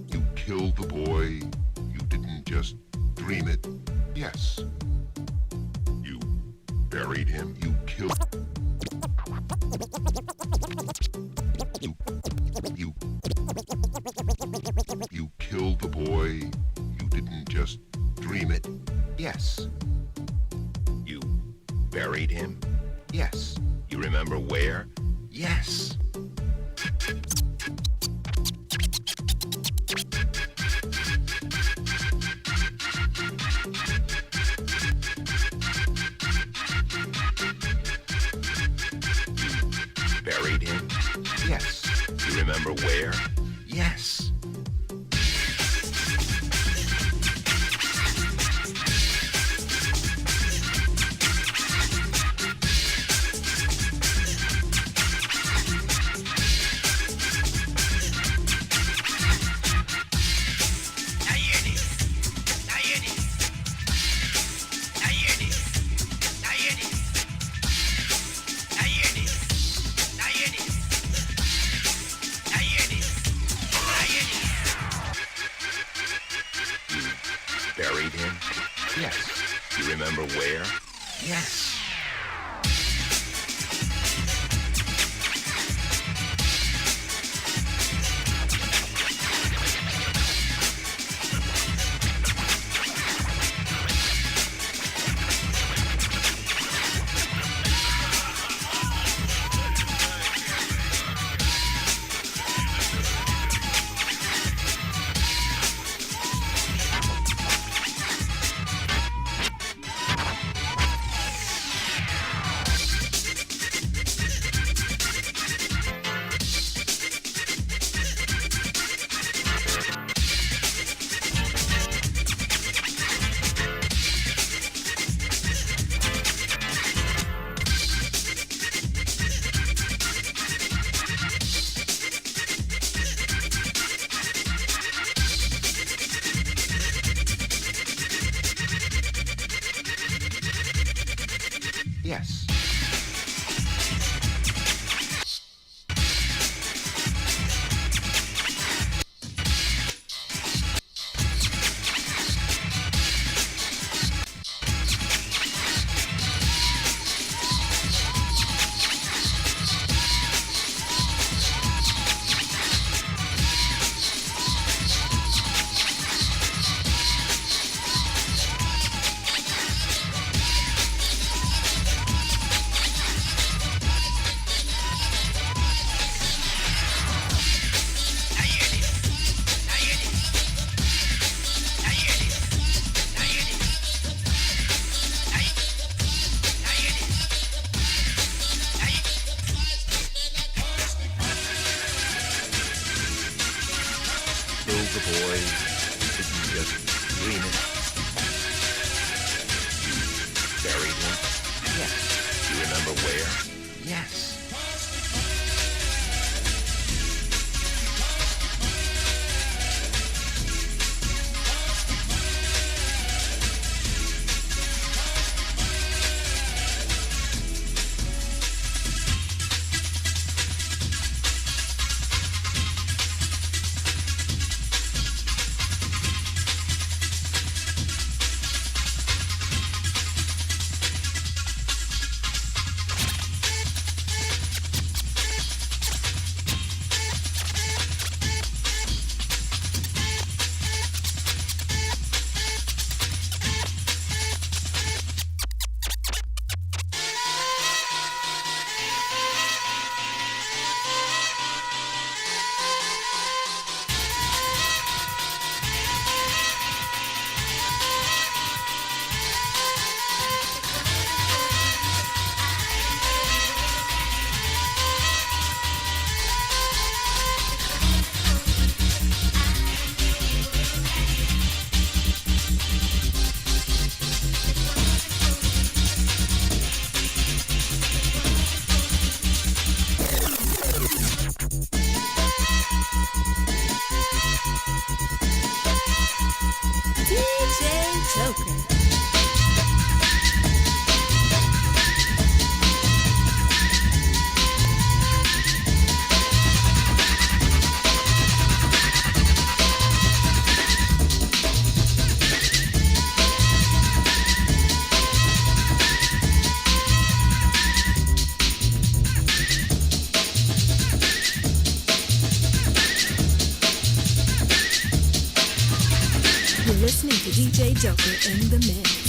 You killed the boy. You didn't just dream it. Yes. You buried him. You killed. You killed the boy. You didn't just dream it. Yes. You buried him. Yes. You remember where? Yes. Buried him? Yes. You remember where? Yes. Buried him? Yes. You remember where? Yes. Yes. Killed the boy. Didn't just dream it. You buried him? Yes. You remember where? Yes. to DJ Joker in the mix.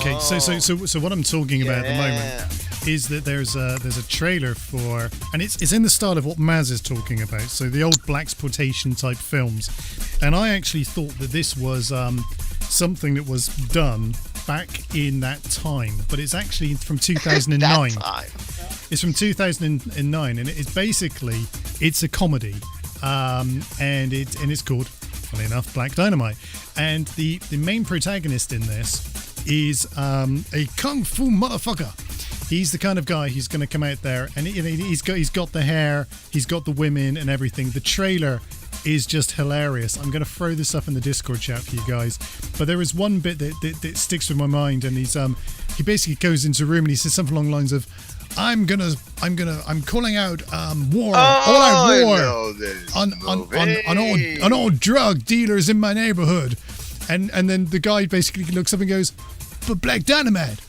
Okay, so what I'm talking about at the moment is that there's a trailer for, and it's in the style of what Maz is talking about. So the old blaxploitation type films, and I actually thought that this was something that was done back in that time, but it's actually from 2009. It's from 2009, and it's basically a comedy, and it's called, funny enough, Black Dynamite. And the main protagonist in this is a kung fu motherfucker. He's the kind of guy who's going to come out there, and he's got the hair, he's got the women and everything. The trailer is just hilarious. I'm going to throw this up in the Discord chat for you guys. But there is one bit that sticks with my mind, and he basically goes into a room and he says something along the lines of, I'm calling out war, all out war on all drug dealers in my neighborhood, and then the guy basically looks up and goes, but Black Dynamite,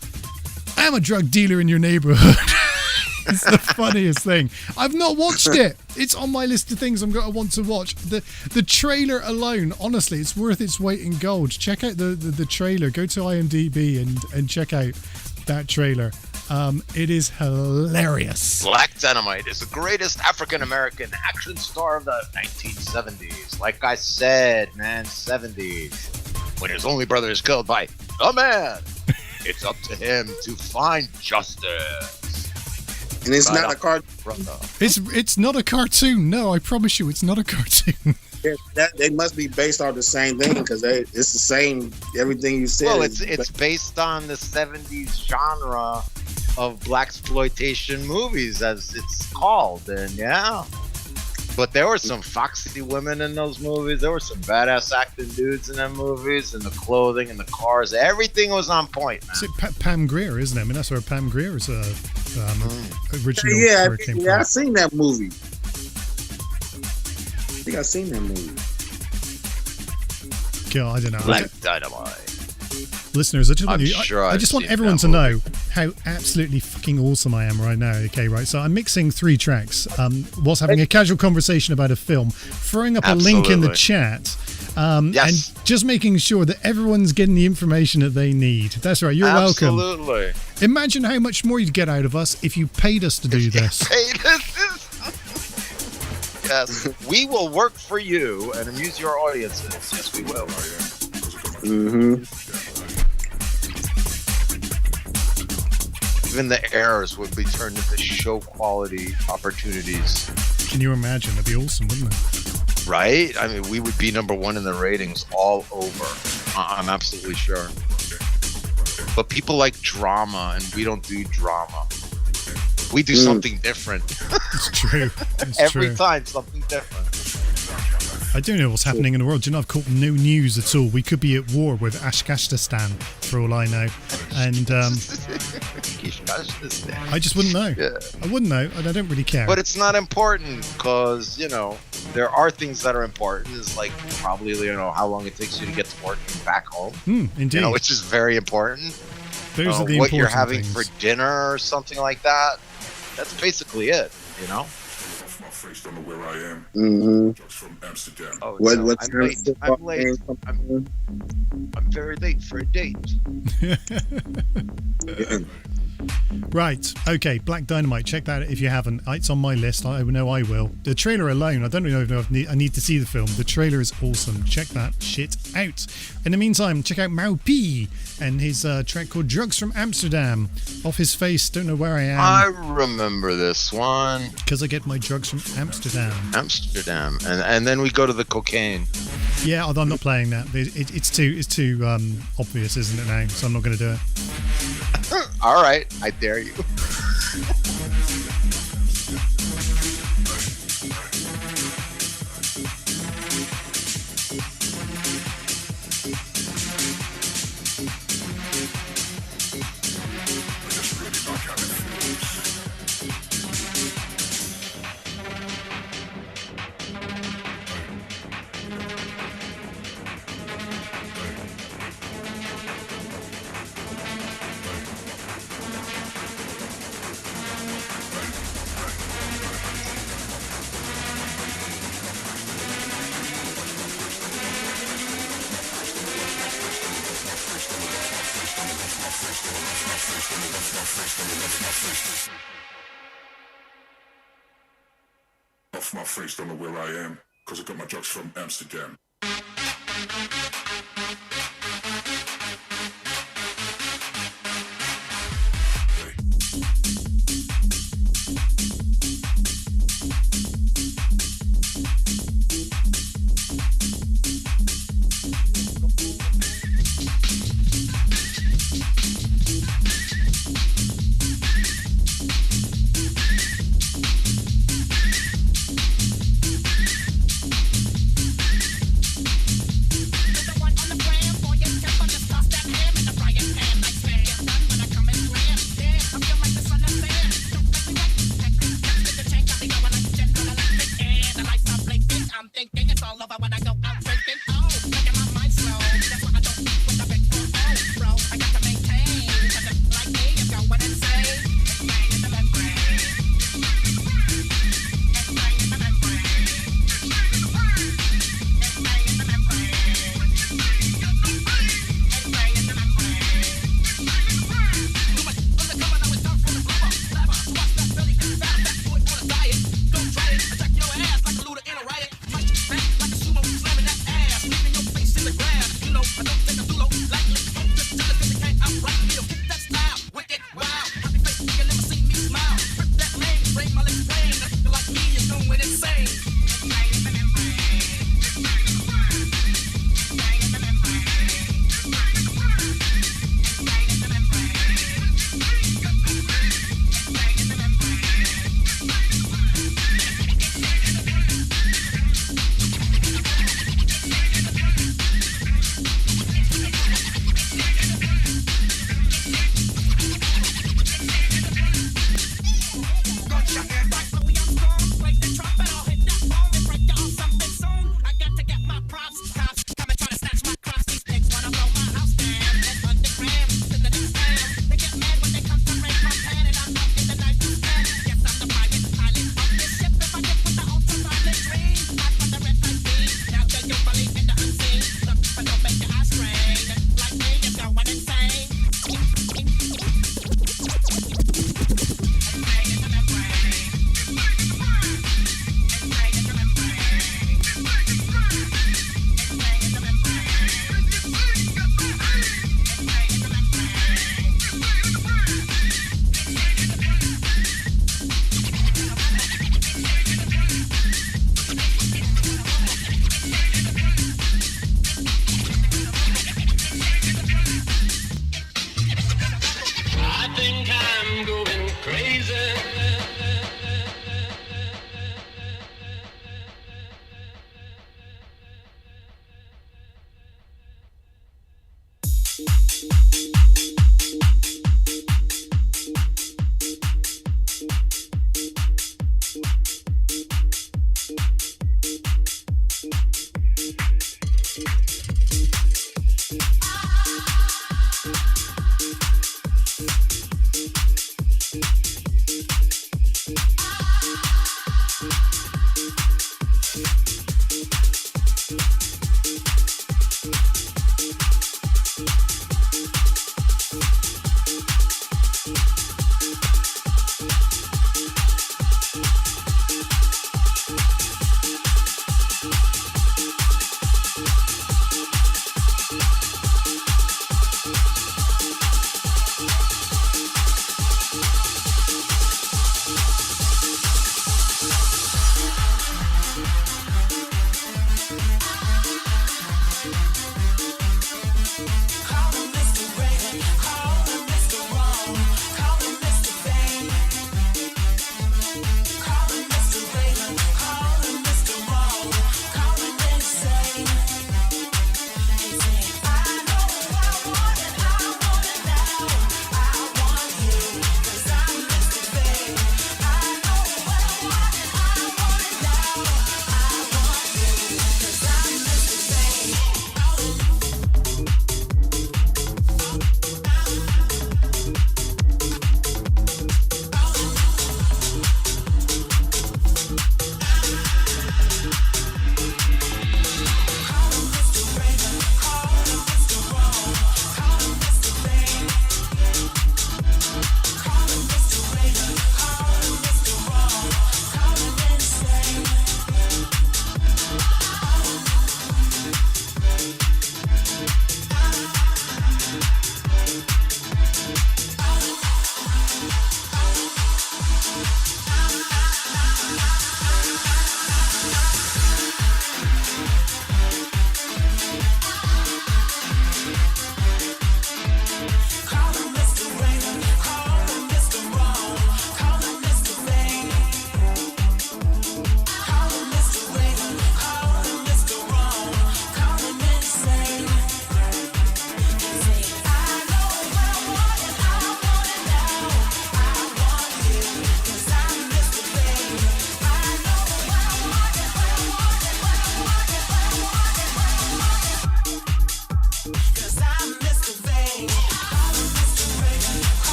I'm a drug dealer in your neighborhood. It's the funniest thing. I've not watched it. It's on my list of things I'm going to want to watch. The trailer alone, honestly, it's worth its weight in gold. Check out the trailer. Go to IMDb and check out that trailer. It is hilarious. Black Dynamite is the greatest African-American action star of the 1970s. Like I said, man, 70s. When his only brother is killed by a man, it's up to him to find justice. And it's not a cartoon. It's not a cartoon. No, I promise you, it's not a cartoon. They must be based on the same thing, because it's the same. Everything you said. Well, it's based on the 70s genre of blaxploitation movies, as it's called, and yeah. But there were some foxy women in those movies. There were some badass acting dudes in them movies, and the clothing and the cars. Everything was on point, man. It's Pam Grier, isn't it? I mean, that's where Pam Grier's original. Yeah, I seen that movie. I think I've seen that movie. God, I don't know. Black Dynamite. Listeners, I just want everyone to know how absolutely fucking awesome I am right now. Okay, right. So I'm mixing 3 tracks whilst having a casual conversation about a film, throwing up a link in the chat, and just making sure that everyone's getting the information that they need. That's right. You're welcome. Absolutely. Imagine how much more you'd get out of us if you paid us to do this. Yes, we will work for you and amuse your audiences. Yes, we will. Even the errors would be turned into show quality opportunities. Can you imagine? That'd be awesome, wouldn't it? Right? I mean, we would be number 1 in the ratings all over. I'm absolutely sure. But people like drama, and we don't do drama. We do something different. It's true. Every time, something different. I don't know what's happening in the world. Do you know, I've caught no news at all. We could be at war with Ashkashistan, for all I know. And I just wouldn't know. Yeah. I wouldn't know, and I don't really care. But it's not important, because, there are things that are important. It's like probably, how long it takes you to get to work and back home. Indeed. Which is very important. Those are the what important you're having things. for dinner or something like that. That's basically it, Off my face, don't know where I am. Just from Amsterdam. Oh, What's I'm late. I'm very late for a date. Right. Okay. Black Dynamite. Check that out if you haven't. It's on my list. I know I will. The trailer alone, I don't even know if I need to see the film. The trailer is awesome. Check that shit out. In the meantime, check out Mau P and his track called Drugs from Amsterdam. Off his face. Don't know where I am. I remember this one. Because I get my drugs from Amsterdam. And then we go to the cocaine. Yeah, although I'm not playing that. It's too obvious, isn't it now? So I'm not going to do it. All right, I dare you. Off my face, don't know where I am, cause I got my drugs from Amsterdam.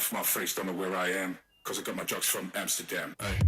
off my face, don't know where I am, cause I got my drugs from Amsterdam. Ay.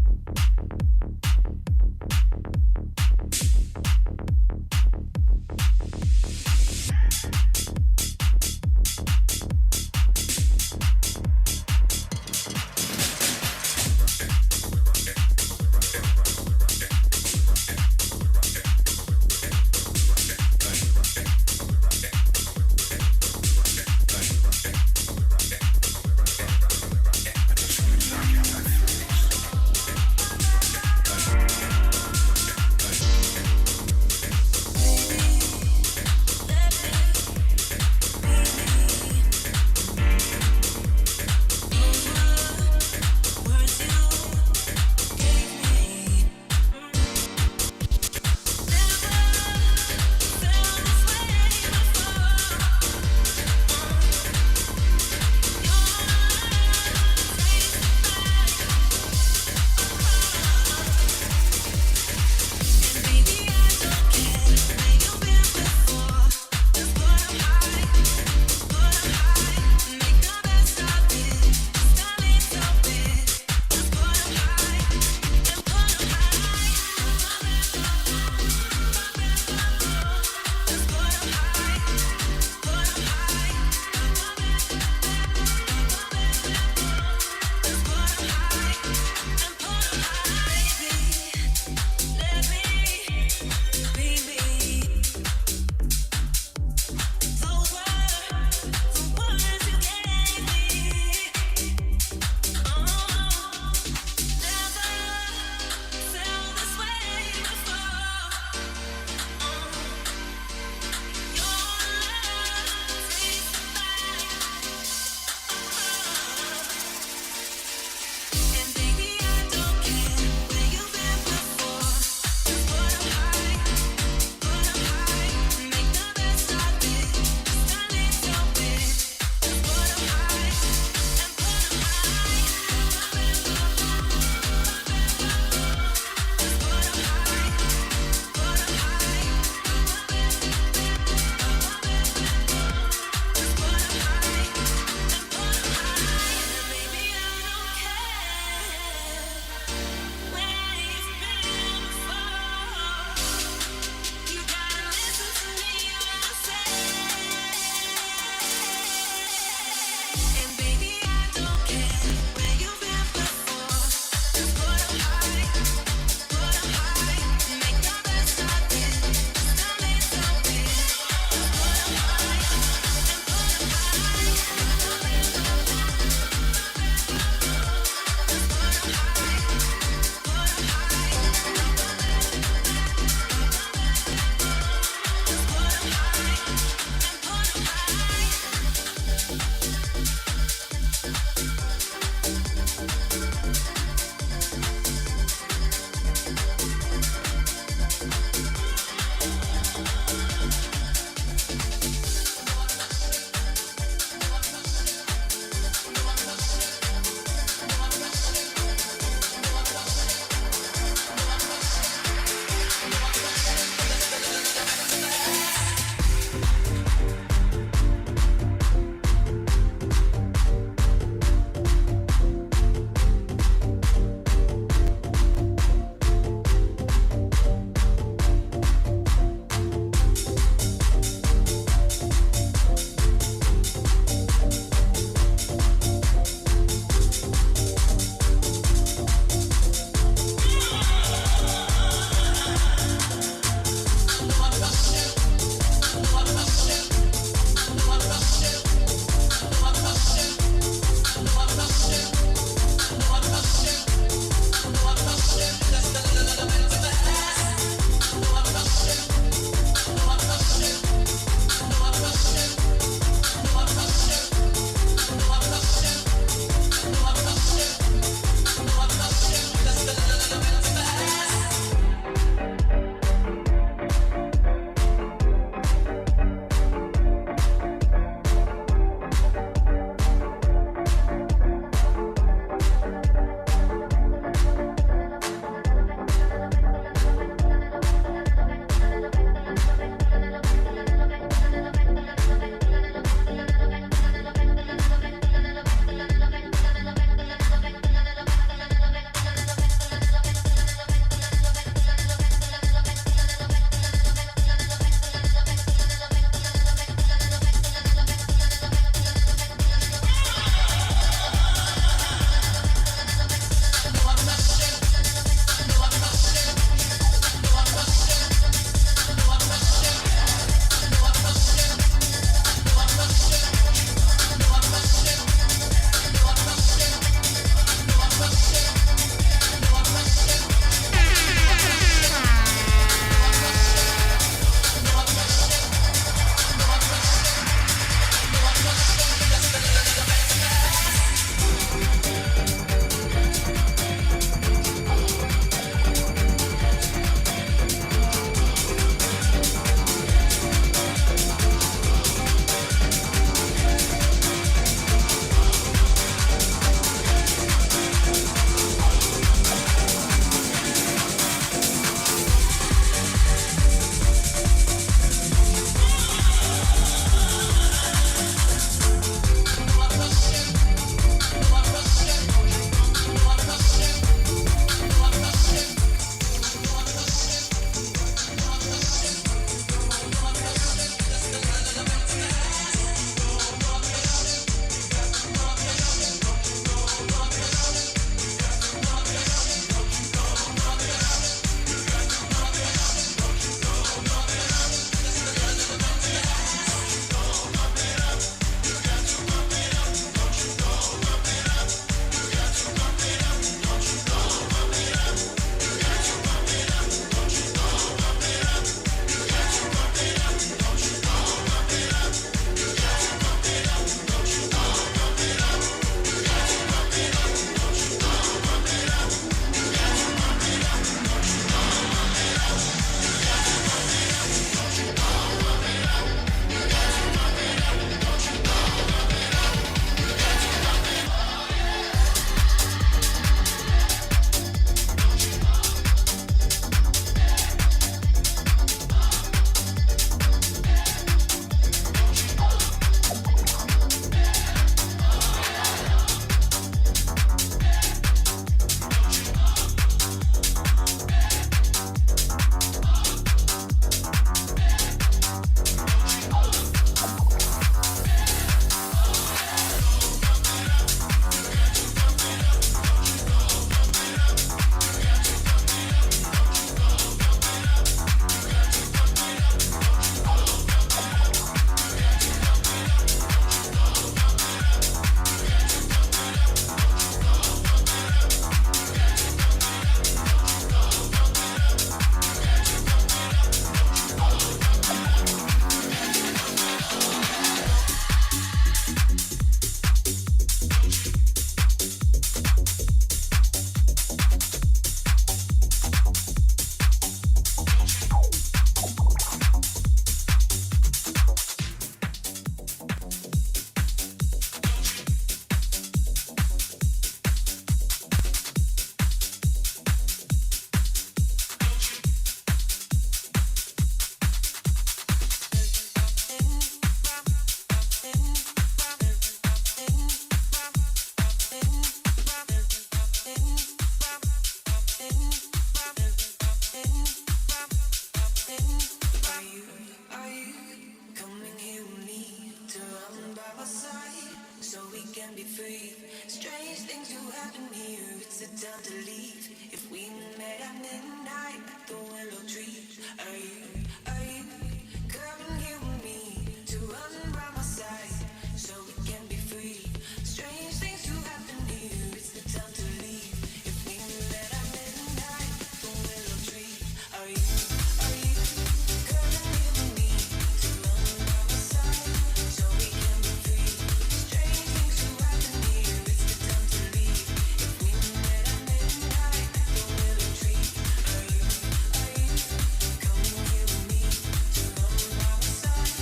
Strange things do happen here, it's a time to leave. If we met at midnight at the willow tree, are you coming here with me to run by my side so we can be free? Strange things do happen here, it's the time to leave. If we met at midnight at the willow tree, are you coming here with me to run by my side so we can be free? Strange things do happen here, it's the time to leave. If we met at midnight at the willow tree, are you coming here with me to run by my side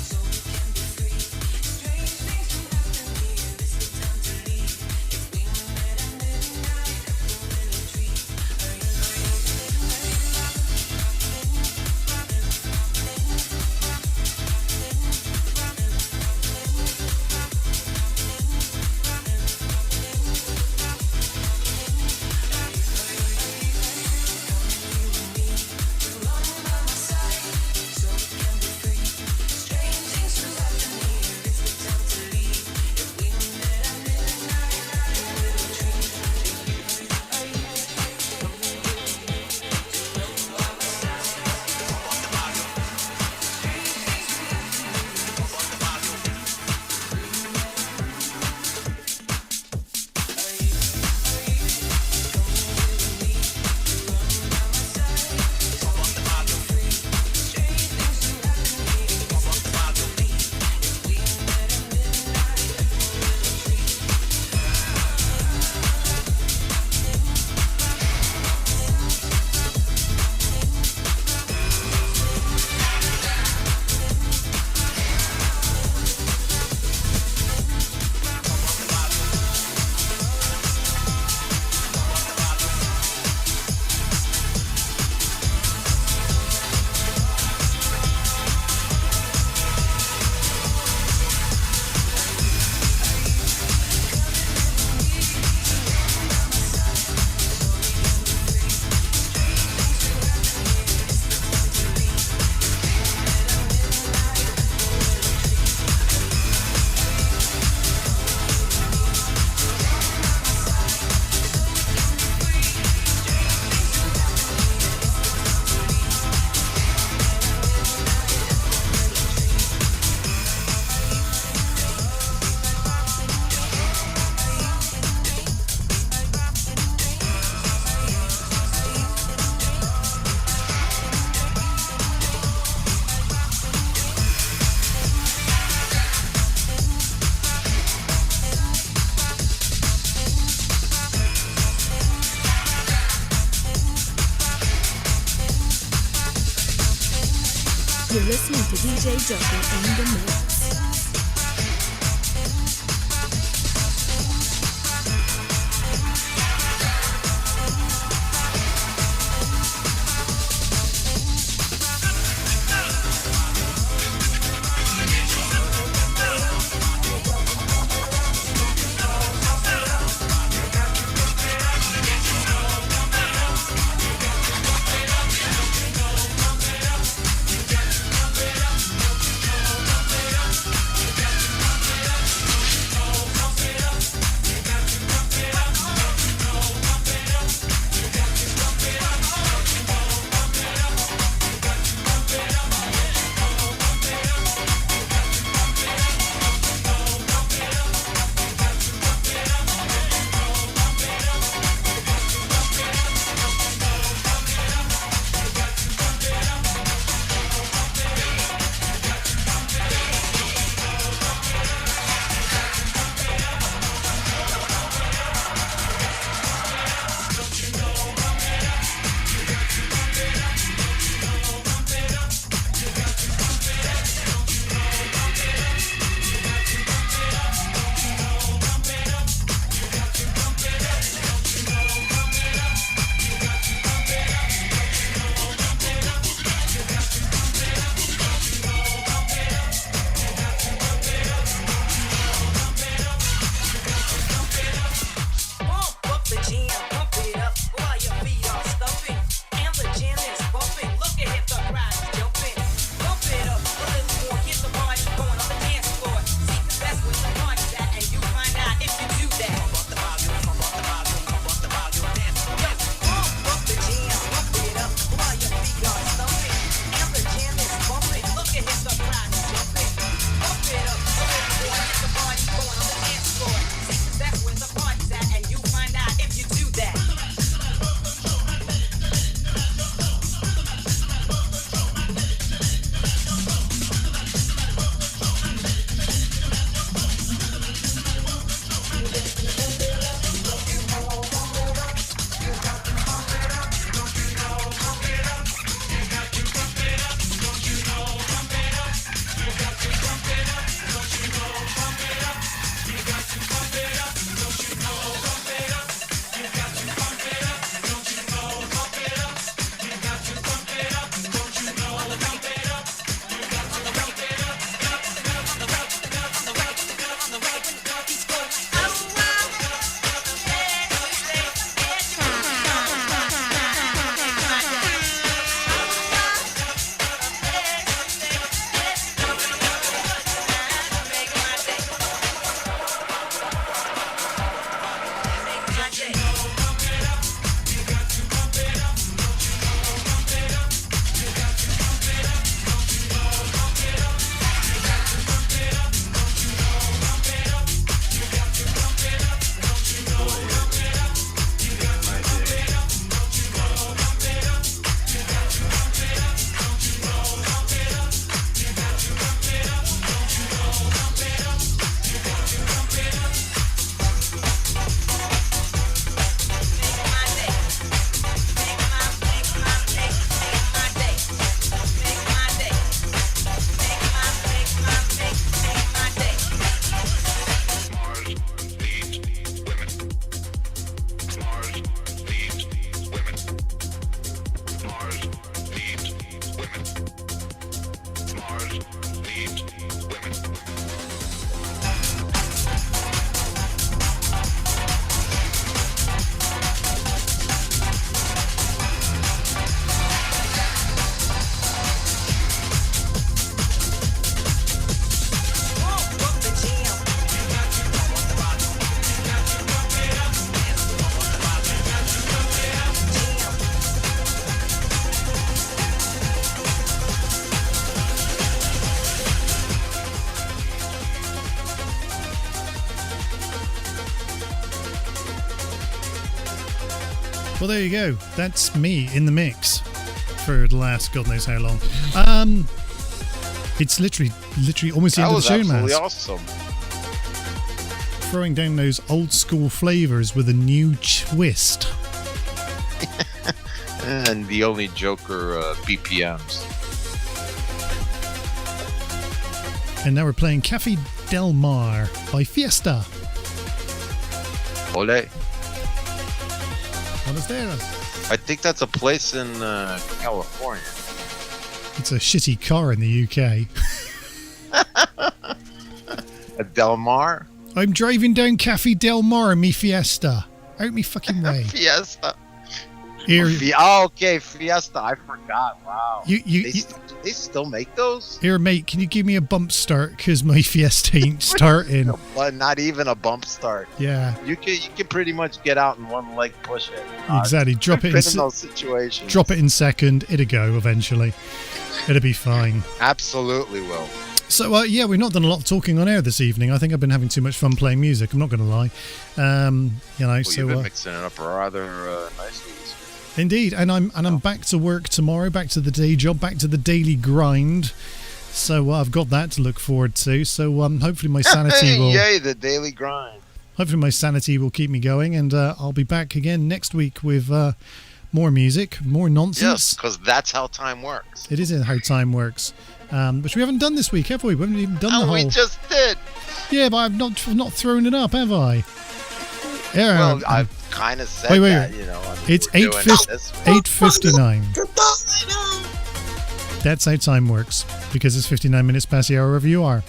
so we can be free? Strange things do happen here, it's the time to leave. If we met at midnight at the willow tree, are you You're listening to DJ Joker in the mix. Well, there you go. That's me in the mix for the last God knows how long. It's literally almost the end of the show, man. That was absolutely awesome. Throwing down those old school flavors with a new twist. And the only Joker BPMs. And now we're playing Cafe Del Mar by Fiesta. Ole. What is there? I think that's a place in California. It's a shitty car in the UK. A Del Mar? I'm driving down Cafe Del Mar in me Fiesta. Out me fucking way. Fiesta. Here, Okay, Fiesta. I forgot. Wow. They still make those? here, mate, can you give me a bump start? Because my Fiesta ain't starting. But not even a bump start. Yeah, You can pretty much get out in one leg, push it. exactly. Drop it Been in in those situations. drop it in second. It'll go eventually. It'll be fine. Absolutely will. So, yeah, we've not done a lot of talking on air this evening. I think I've been having too much fun playing music. I'm not going to lie. Well, So you've been mixing it up rather nicely. indeed, and I'm back to work tomorrow. Back to the day job. Back to the daily grind. So I've got that to look forward to. So hopefully my sanity will. Yay, the daily grind. Hopefully my sanity will keep me going, and I'll be back again next week with more music, more nonsense. Yes, because that's how time works. It is how time works. Which we haven't done this week, have we? We haven't even done the whole. We just did. Yeah, but I've not thrown it up, have I? Yeah. Well, I've kind of said wait. that, you know. It's we're doing it this way. 8:59. That's how time works, because it's 59 minutes past the hour wherever you are.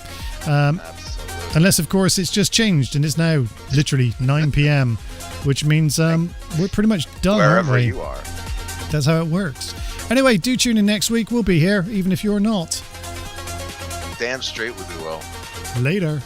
Absolutely. Unless, of course, it's just changed and it's now literally 9 p.m., which means we're pretty much done, aren't Wherever we? you are. That's how it works. Anyway, do tune in next week. We'll be here, even if you're not. Damn straight we will. Later.